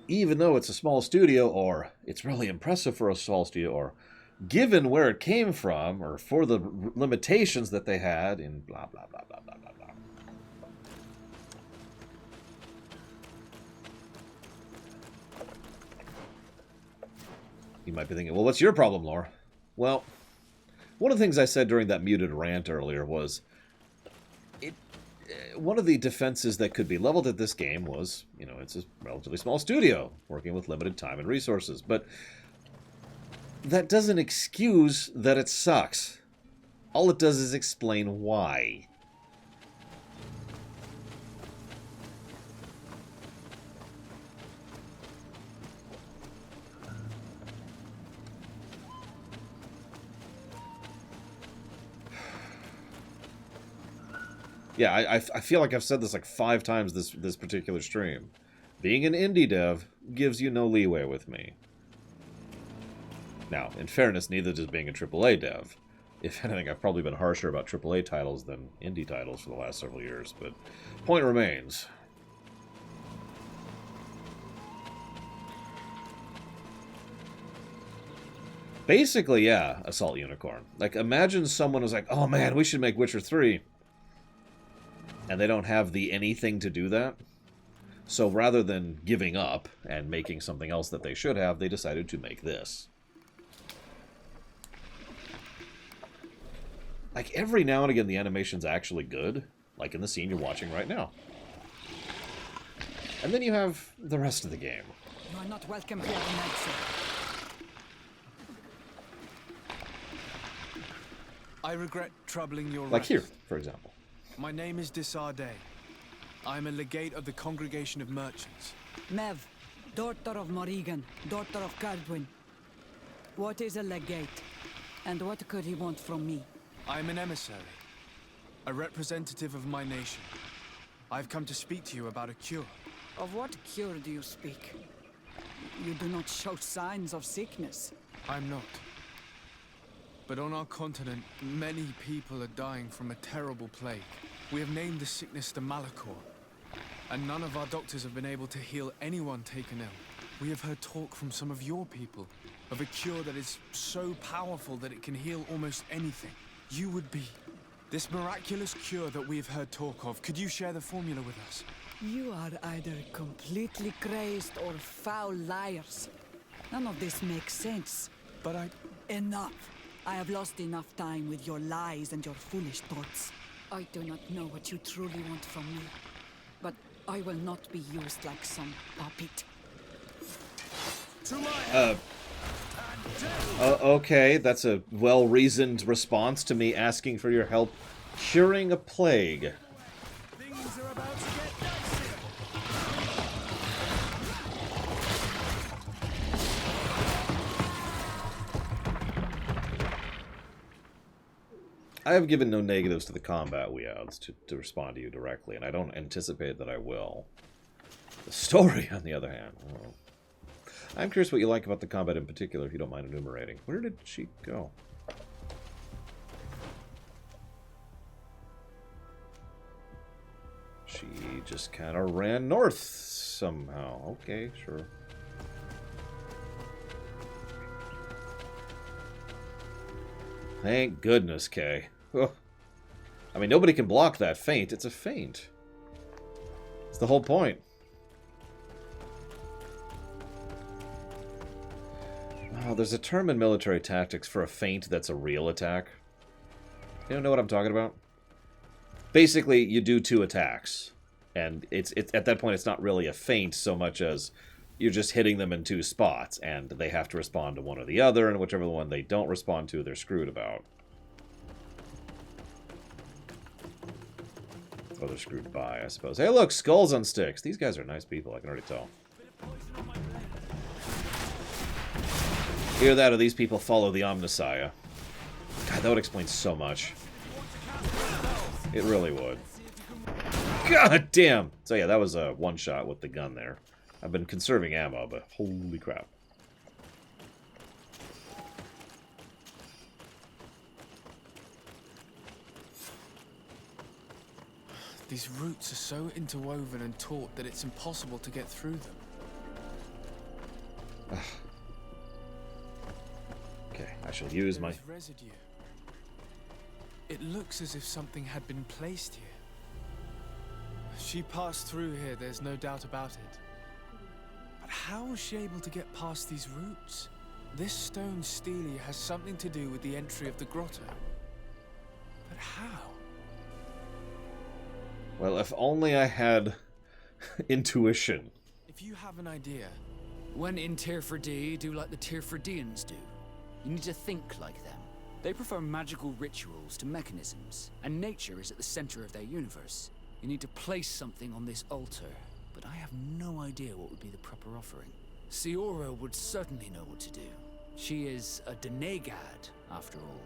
Even though it's a small studio, or it's really impressive for a small studio, or given where it came from, or for the limitations that they had, and blah, blah, blah, blah, blah, blah, blah. You might be thinking, well, what's your problem, Laura? Well, one of the things I said during that muted rant earlier was, one of the defenses that could be leveled at this game was, you know, it's a relatively small studio, working with limited time and resources, but that doesn't excuse that it sucks. All it does is explain why. Yeah, I feel like I've said this like 5 times this particular stream. Being an indie dev gives you no leeway with me. Now, in fairness, neither does being a AAA dev. If anything, I've probably been harsher about AAA titles than indie titles for the last several years, but point remains. Basically, yeah, Assault Unicorn. Like, imagine someone was like, oh man, we should make Witcher 3. and they don't have the anything to do that. So rather than giving up and making something else that they should have, they decided to make this. Like, every now and again, the animation's actually good, like in the scene you're watching right now. And then you have the rest of the game. You are not welcome here tonight, sir. I regret troubling your Like rest. here, for example. My name is Desarde. I am a legate of the Congregation of Merchants. Mev, daughter of Morrigan, daughter of Cadwin. What is a legate? And what could he want from me? I am an emissary, a representative of my nation. I've come to speak to you about a cure. Of what cure do you speak? You do not show signs of sickness. I'm not. But on our continent, many people are dying from a terrible plague. We have named the sickness the Malachor, and none of our doctors have been able to heal anyone taken ill. We have heard talk from some of your people of a cure that is so powerful that it can heal almost anything. You would be this miraculous cure that we have heard talk of. Could you share the formula with us? You are either completely crazed or foul liars. None of this makes sense. But Enough. I have lost enough time with your lies and your foolish thoughts. I do not know what you truly want from me, but I will not be used like some puppet. Okay, that's a well-reasoned response to me asking for your help curing a plague. Things are about to get dicey. I have given no negatives to the combat we odds to respond to you directly, and I don't anticipate that I will. The story, on the other hand, well, I'm curious what you like about the combat in particular, if you don't mind enumerating. Where did she go? She just kind of ran north somehow. Okay, sure. Thank goodness, Kay. Ugh. I mean, nobody can block that feint. It's a feint. It's the whole point. Oh, there's a term in military tactics for a feint that's a real attack. You don't know what I'm talking about? Basically, you do 2 attacks. And it's at that point, it's not really a feint so much as you're just hitting them in 2 spots, and they have to respond to one or the other, and whichever one they don't respond to, they're screwed about. Or they're screwed by, I suppose. Hey, look, skulls on sticks. These guys are nice people, I can already tell. Either that or these people follow the Omnissiah. God, that would explain so much. It really would. God damn! So yeah, that was a one-shot with the gun there. I've been conserving ammo, but holy crap. These roots are so interwoven and taut that it's impossible to get through them. Okay, I shall use my... There's residue. It looks as if something had been placed here. She passed through here, there's no doubt about it. But how was she able to get past these roots? This stone stele has something to do with the entry of the grotto. But how? Well, if only I had intuition. If you have an idea... When in Tirfordee, do like the Tirfordeans do. You need to think like them. They prefer magical rituals to mechanisms, and nature is at the center of their universe. You need to place something on this altar, but I have no idea what would be the proper offering. Siora would certainly know what to do. She is a Denegad, after all.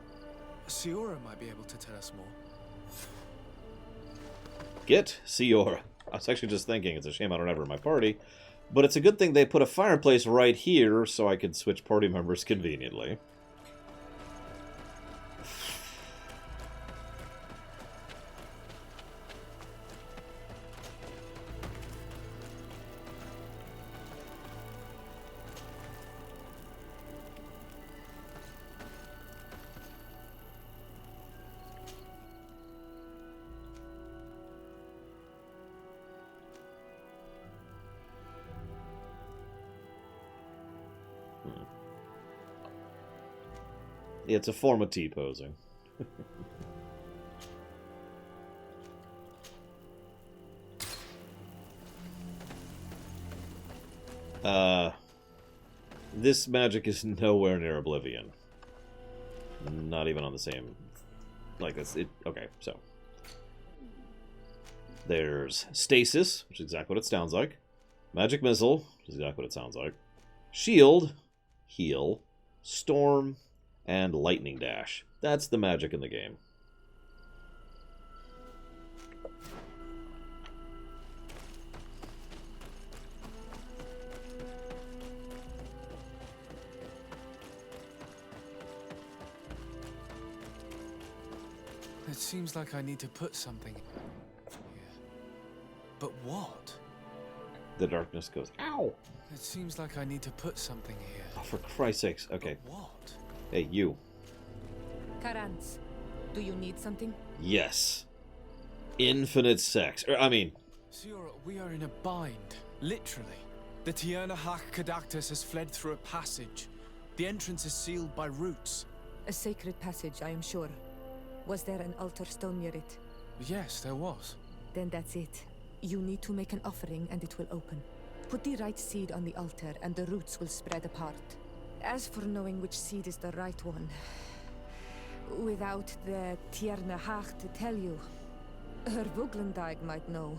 Siora might be able to tell us more. Get Siora. I was actually just thinking, it's a shame I don't have her in my party. But it's a good thing they put a fireplace right here so I could switch party members conveniently. It's a form of T-posing. This magic is nowhere near Oblivion. Not even on the same... Like this. Okay, so... There's Stasis, which is exactly what it sounds like. Magic Missile, which is exactly what it sounds like. Shield, Heal, Storm, and Lightning Dash. That's the magic in the game. It seems like I need to put something here. But what? The darkness goes, ow! It seems like I need to put something here. Oh, for Christ's sakes. Okay. But what? Hey, you. Karans, do you need something? Yes. Infinite sex. Siora, we are in a bind. Literally. The Tierna Hach Kadactus has fled through a passage. The entrance is sealed by roots. A sacred passage, I am sure. Was there an altar stone near it? Yes, there was. Then that's it. You need to make an offering and it will open. Put the right seed on the altar and the roots will spread apart. As for knowing which seed is the right one, without the Tierna Hach to tell you, her Vuglendag might know.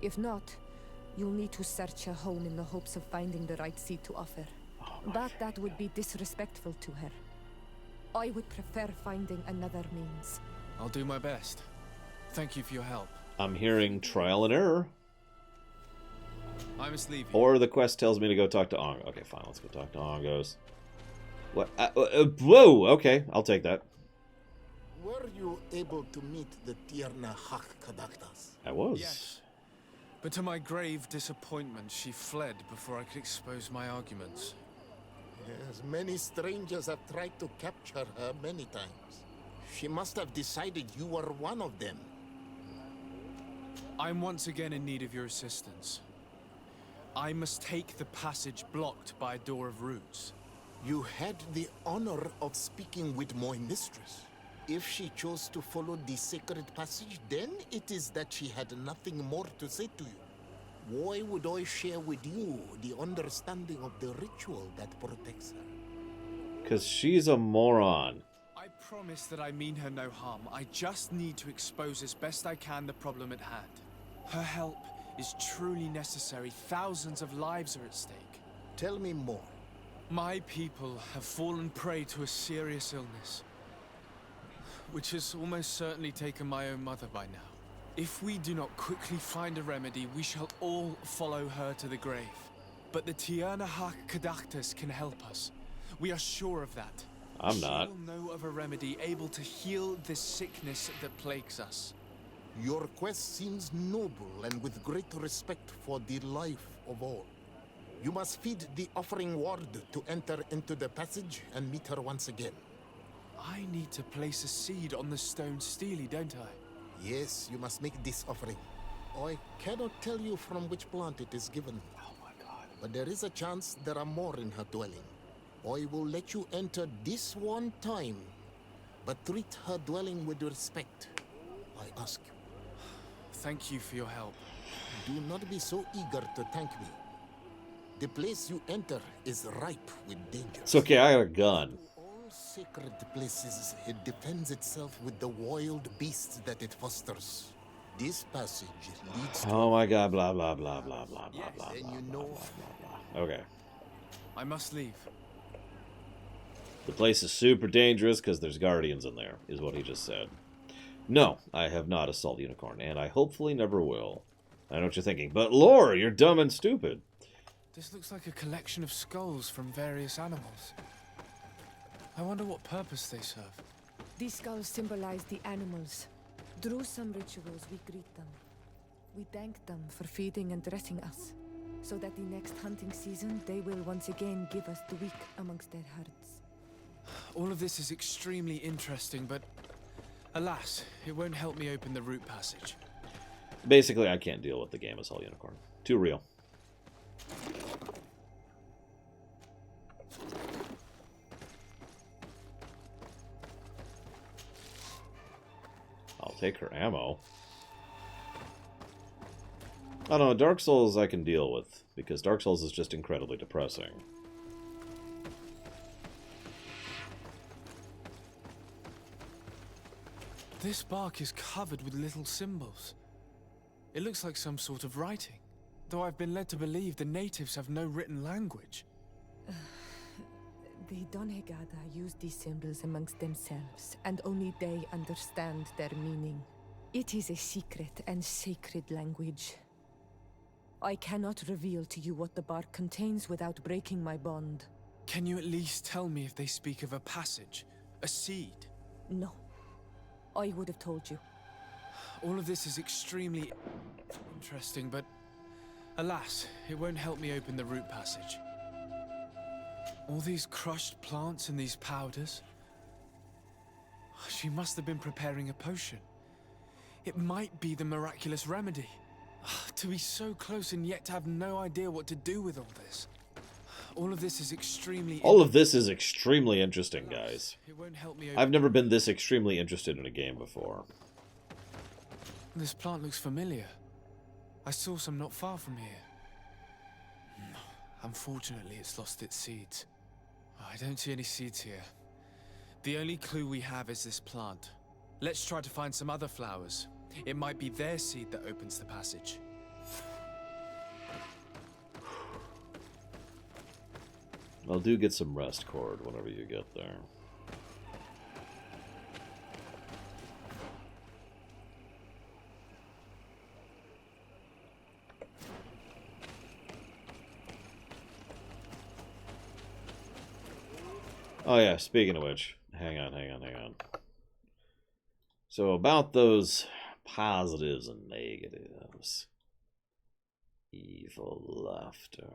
If not, you'll need to search her home in the hopes of finding the right seed to offer. But that would be disrespectful to her. I would prefer finding another means. I'll do my best. Thank you for your help. I'm hearing trial and error. I must leave you. Or the quest tells me to go talk to Ong. Okay, fine, let's go talk to Ongos. What? Whoa, okay, I'll take that. Were you able to meet the Tierna Hach Kadactas? I was. Yes. But to my grave disappointment, she fled before I could expose my arguments. Yes, many strangers have tried to capture her many times. She must have decided you were one of them. I'm once again in need of your assistance. I must take the passage blocked by a door of roots. You had the honor of speaking with my mistress. If she chose to follow the sacred passage, then it is that she had nothing more to say to you. Why would I share with you the understanding of the ritual that protects her? Because she's a moron. I promise that I mean her no harm. I just need to expose as best I can the problem at hand. Her help is truly necessary. Thousands of lives are at stake. Tell me more. My people have fallen prey to a serious illness, which has almost certainly taken my own mother by now. If we do not quickly find a remedy, we shall all follow her to the grave. But the Tierna Hach Kadactus can help us. We are sure of that. I'm not. She will know of a remedy able to heal this sickness that plagues us. Your quest seems noble and with great respect for the life of all. You must feed the offering ward to enter into the passage and meet her once again. I need to place a seed on the stone steely, don't I? Yes, you must make this offering. I cannot tell you from which plant it is given. Oh my god. But there is a chance there are more in her dwelling. I will let you enter this one time, but treat her dwelling with respect, I ask you. Thank you for your help. Do not be so eager to thank me. The place you enter is ripe with danger. It's okay, I got a gun. All sacred places, it defends itself with the wild beasts that it fosters. This passage leads to... Oh my god, blah, blah, blah, blah, blah, blah, Yes, blah, and blah, you blah, know... blah, blah. Okay. I must leave. The place is super dangerous because there's guardians in there, is what he just said. No, I have not assaulted Unicorn, and I hopefully never will. I know what you're thinking, but Lore, you're dumb and stupid. This looks like a collection of skulls from various animals. I wonder what purpose they serve. These skulls symbolize the animals. Through some rituals, we greet them. We thank them for feeding and dressing us, so that the next hunting season, they will once again give us the weak amongst their herds. All of this is extremely interesting, but alas, it won't help me open the root passage. Basically, I can't deal with the game as All Unicorn. Too real. take her ammo. I don't know, Dark Souls I can deal with, because Dark Souls is just incredibly depressing. This bark is covered with little symbols. It looks like some sort of writing, though I've been led to believe the natives have no written language. The Donegada use these symbols amongst themselves, and only they understand their meaning. It is a secret and sacred language. I cannot reveal to you what the bark contains without breaking my bond. Can you at least tell me if they speak of a passage, a seed? No. I would have told you. All of this is extremely interesting, but alas, it won't help me open the root passage. All these crushed plants and these powders. She must have been preparing a potion. It might be the miraculous remedy. To be so close and yet to have no idea what to do with all this. All of this is extremely... All of this is extremely interesting, guys. It won't help me. I've never been this extremely interested in a game before. This plant looks familiar. I saw some not far from here. Unfortunately, it's lost its seeds. I don't see any seeds here. The only clue we have is this plant. Let's try to find some other flowers. It might be their seed that opens the passage. Well, do get some rest, Cord, whenever you get there. Oh yeah, speaking of which, hang on. So about those positives and negatives. Evil laughter.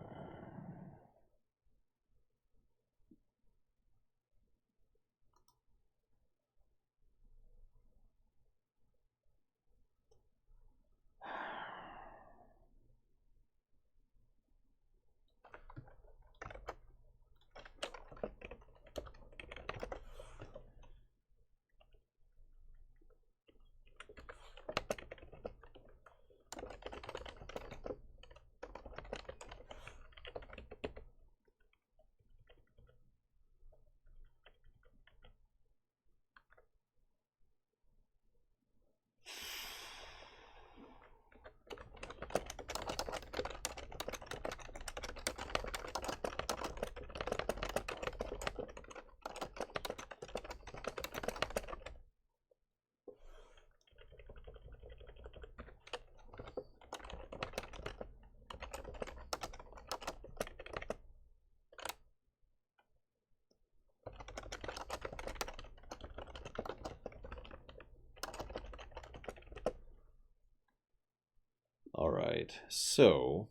Alright, so...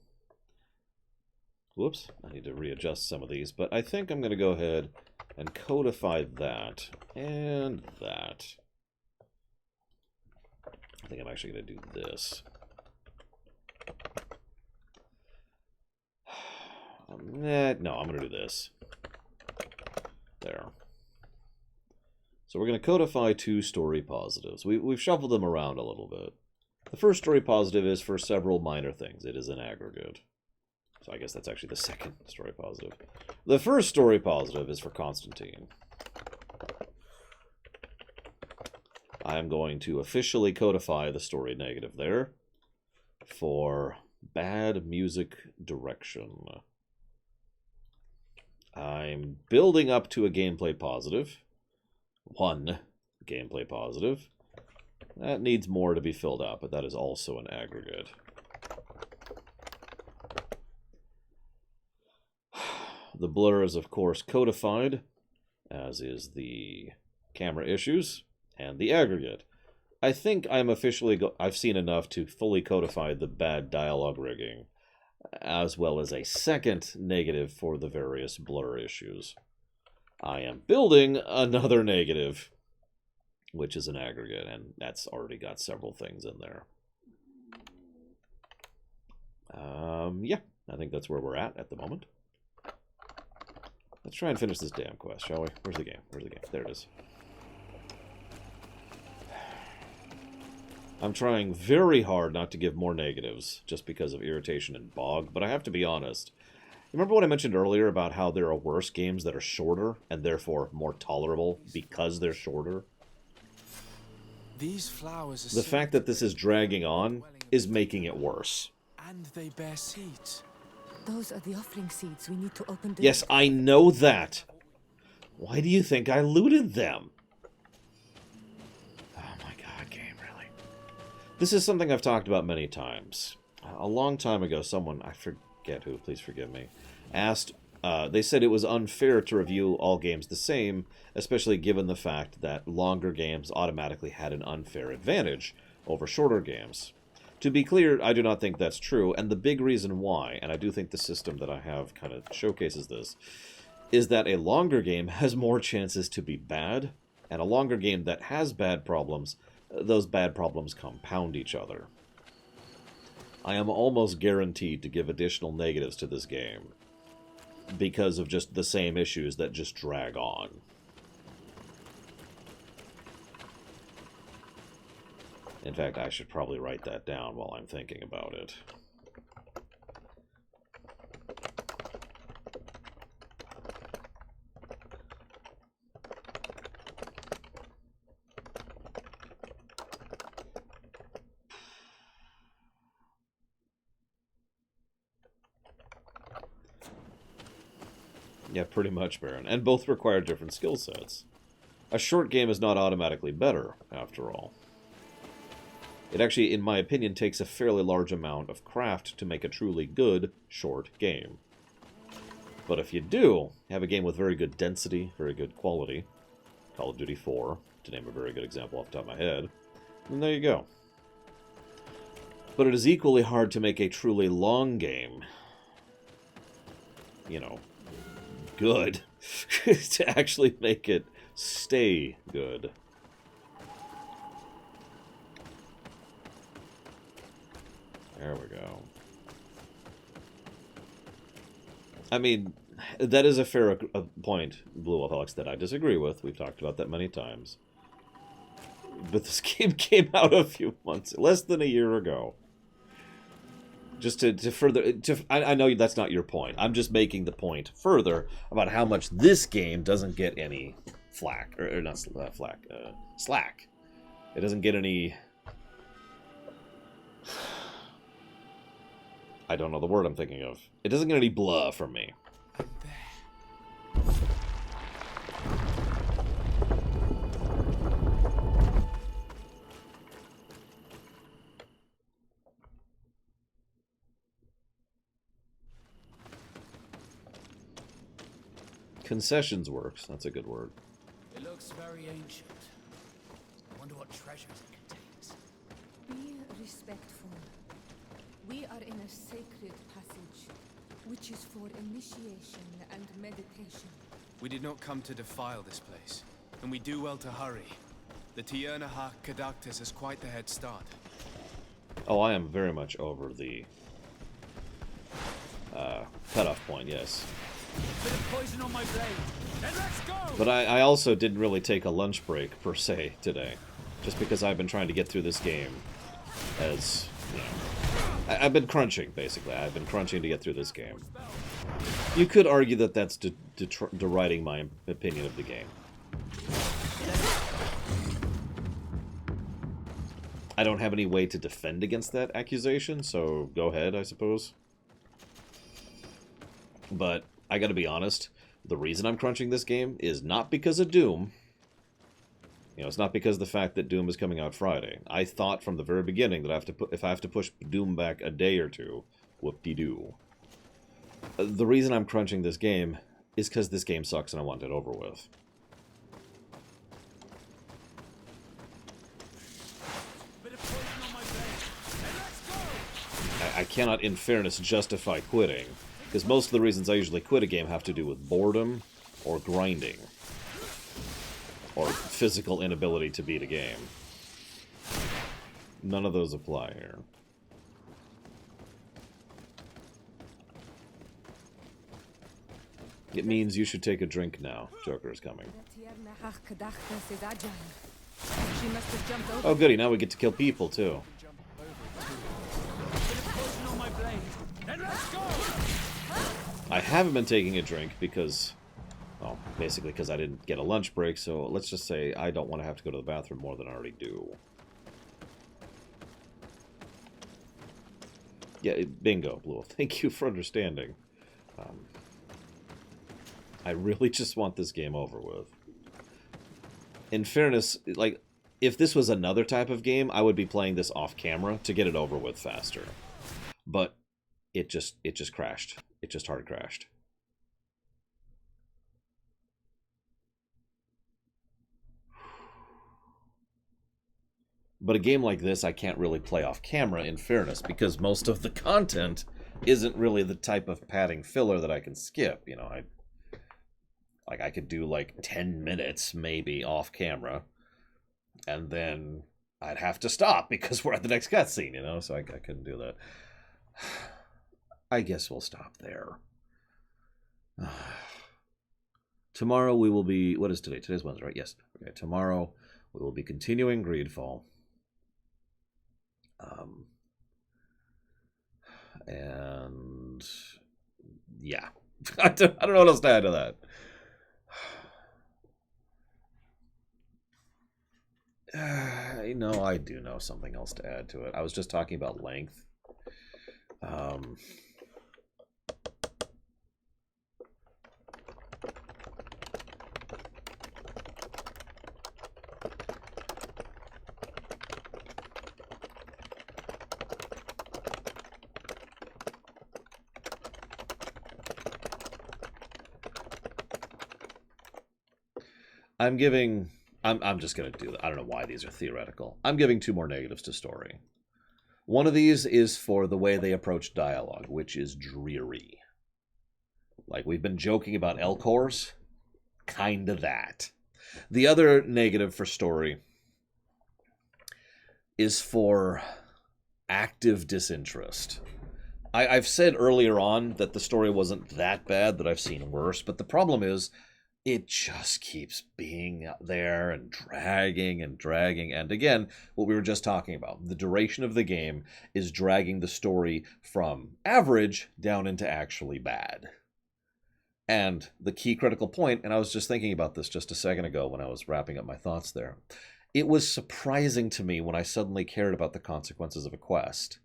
Whoops, I need to readjust some of these, but I think I'm going to go ahead and codify that and that. I think I'm actually going to do this. No, I'm going to do this. There. So we're going to codify two story positives. We've shuffled them around a little bit. The first story positive is for several minor things. It is an aggregate. So I guess that's actually the second story positive. The first story positive is for Constantine. I am going to officially codify the story negative there for bad music direction. I'm building up to a gameplay positive. One gameplay positive. That needs more to be filled out, but that is also an aggregate. The blur is, of course, codified, as is the camera issues and the aggregate. I think I'm officially... I've seen enough to fully codify the bad dialogue rigging, as well as a second negative for the various blur issues. I am building another negative, which is an aggregate, and that's already got several things in there. Yeah, I think that's where we're at the moment. Let's try and finish this damn quest, shall we? Where's the game? Where's the game? There it is. I'm trying very hard not to give more negatives, just because of irritation and bog, but I have to be honest. Remember what I mentioned earlier about how there are worse games that are shorter, and therefore more tolerable because they're shorter? These flowers are The fact that this is dragging on is making it worse. and they bear seeds. Those are the offering seeds we need to open the... Yes, I know that. Why do you think I looted them? Oh my god, game, really. This is something I've talked about many times. A long time ago, someone, I forget who, please forgive me, asked, they said it was unfair to review all games the same, especially given the fact that longer games automatically had an unfair advantage over shorter games. To be clear, I do not think that's true, and the big reason why, and I do think the system that I have kind of showcases this, is that a longer game has more chances to be bad, and a longer game that has bad problems, those bad problems compound each other. I am almost guaranteed to give additional negatives to this game, because of just the same issues that just drag on. In fact, I should probably write that down while I'm thinking about it. Yeah, pretty much, Baron. And both require different skill sets. A short game is not automatically better, after all. It actually, in my opinion, takes a fairly large amount of craft to make a truly good, short game. But if you do have a game with very good density, very good quality, Call of Duty 4, to name a very good example off the top of my head, then there you go. But it is equally hard to make a truly long game, you know, good, to actually make it stay good. There we go. I mean, that is a fair point, Blue Wolf Alex, that I disagree with. We've talked about that many times. But this game came out a few months, less than a year ago. Just to further... I know that's not your point. I'm just making the point further about how much this game doesn't get any flack. Or not flack. Slack. It doesn't get any... I don't know the word I'm thinking of. It doesn't get any blah from me. Concessions works. That's a good word. It looks very ancient. I wonder what treasures it contains. Be respectful. We are in a sacred passage, which is for initiation and meditation. We did not come to defile this place, and we do well to hurry. The Tiernahach Kadactus has quite the head start. Oh, I am very much over the cutoff point, yes. Bit of poison on my blade. Then let's go! But I also didn't really take a lunch break, per se, today. Just because I've been trying to get through this game as, you know... I've been crunching, basically. I've been crunching to get through this game. You could argue that that's deriding my opinion of the game. I don't have any way to defend against that accusation, so go ahead, I suppose. But I gotta be honest, the reason I'm crunching this game is not because of Doom. You know, it's not because of the fact that Doom is coming out Friday. I thought from the very beginning that if I have to push Doom back a day or two, whoop-de-doo. The reason I'm crunching this game is because this game sucks and I want it over with. I cannot, in fairness, justify quitting, because most of the reasons I usually quit a game have to do with boredom or grinding, or physical inability to beat a game. None of those apply here. It means you should take a drink now. Joker is coming. The Tiernahach Kadactus is agile. She must have jumped over. Oh, goody, now we get to kill people, too. I haven't been taking a drink because, well, basically because I didn't get a lunch break, so let's just say I don't want to have to go to the bathroom more than I already do. Yeah, bingo, Blue. Thank you for understanding. I really just want this game over with. In fairness, like, if this was another type of game, I would be playing this off camera to get it over with faster. But it just crashed. It just hard crashed. But a game like this, I can't really play off camera, in fairness, because most of the content isn't really the type of padding filler that I can skip. You know, I could do like 10 minutes, maybe, off camera, and then I'd have to stop because we're at the next cutscene, you know, so I couldn't do that. I guess we'll stop there. Tomorrow we will be... What is today? Today's Wednesday, right? Yes. Okay, tomorrow we will be continuing Greedfall. And... yeah. I don't know what else to add to that. I know I do know something else to add to it. I was just talking about length. I'm just going to do that. I don't know why these are theoretical. I'm giving 2 more negatives to story. One of these is for the way they approach dialogue, which is dreary. Like, we've been joking about Elcors. Kind of that. The other negative for story is for active disinterest. I've said earlier on that the story wasn't that bad, that I've seen worse, but the problem is it just keeps being there and dragging and dragging. And again, what we were just talking about, the duration of the game is dragging the story from average down into actually bad. And the key critical point, and I was just thinking about this just a second ago when I was wrapping up my thoughts there, it was surprising to me when I suddenly cared about the consequences of a quest.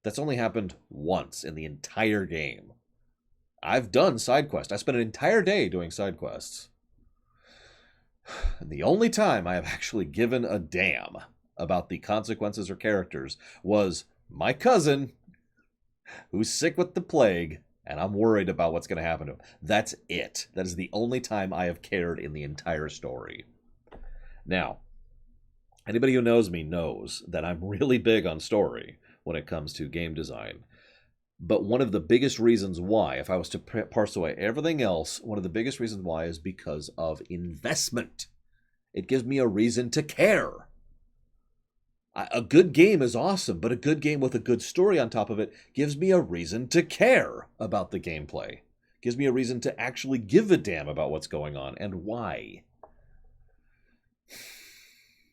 That's only happened once in the entire game. I've done side quests. I spent an entire day doing side quests. And the only time I have actually given a damn about the consequences or characters was my cousin, who's sick with the plague, and I'm worried about what's going to happen to him. That's it. That is the only time I have cared in the entire story. Now, anybody who knows me knows that I'm really big on story when it comes to game design. But one of the biggest reasons why, if I was to parse away everything else, one of the biggest reasons why is because of investment. It gives me a reason to care. A good game is awesome, but a good game with a good story on top of it gives me a reason to care about the gameplay. Gives me a reason to actually give a damn about what's going on and why.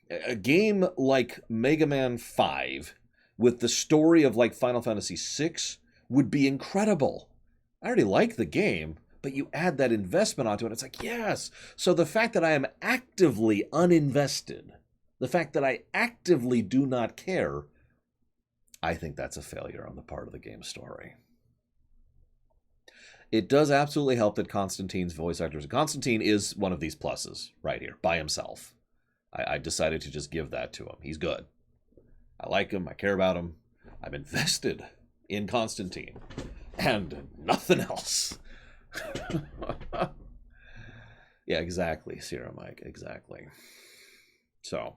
A game like Mega Man 5 with the story of like Final Fantasy 6 would be incredible. I already like the game, but you add that investment onto it, it's like, yes. So the fact that I am actively uninvested, the fact that I actively do not care, I think that's a failure on the part of the game story. It does absolutely help that Constantine's voice actors. Constantine is one of these pluses right here, by himself. I decided to just give that to him. He's good. I like him. I care about him. I'm invested in Constantine and nothing else. Yeah, exactly, Sierra Mike, exactly. So,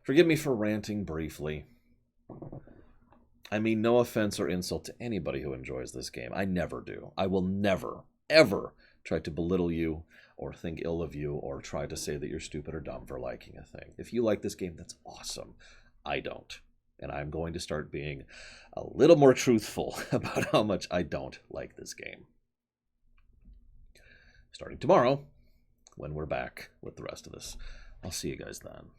forgive me for ranting briefly. I mean, no offense or insult to anybody who enjoys this game. I never do. I will never, ever try to belittle you or think ill of you or try to say that you're stupid or dumb for liking a thing. If you like this game, that's awesome. I don't. And I'm going to start being a little more truthful about how much I don't like this game. Starting tomorrow, when we're back with the rest of this. I'll see you guys then.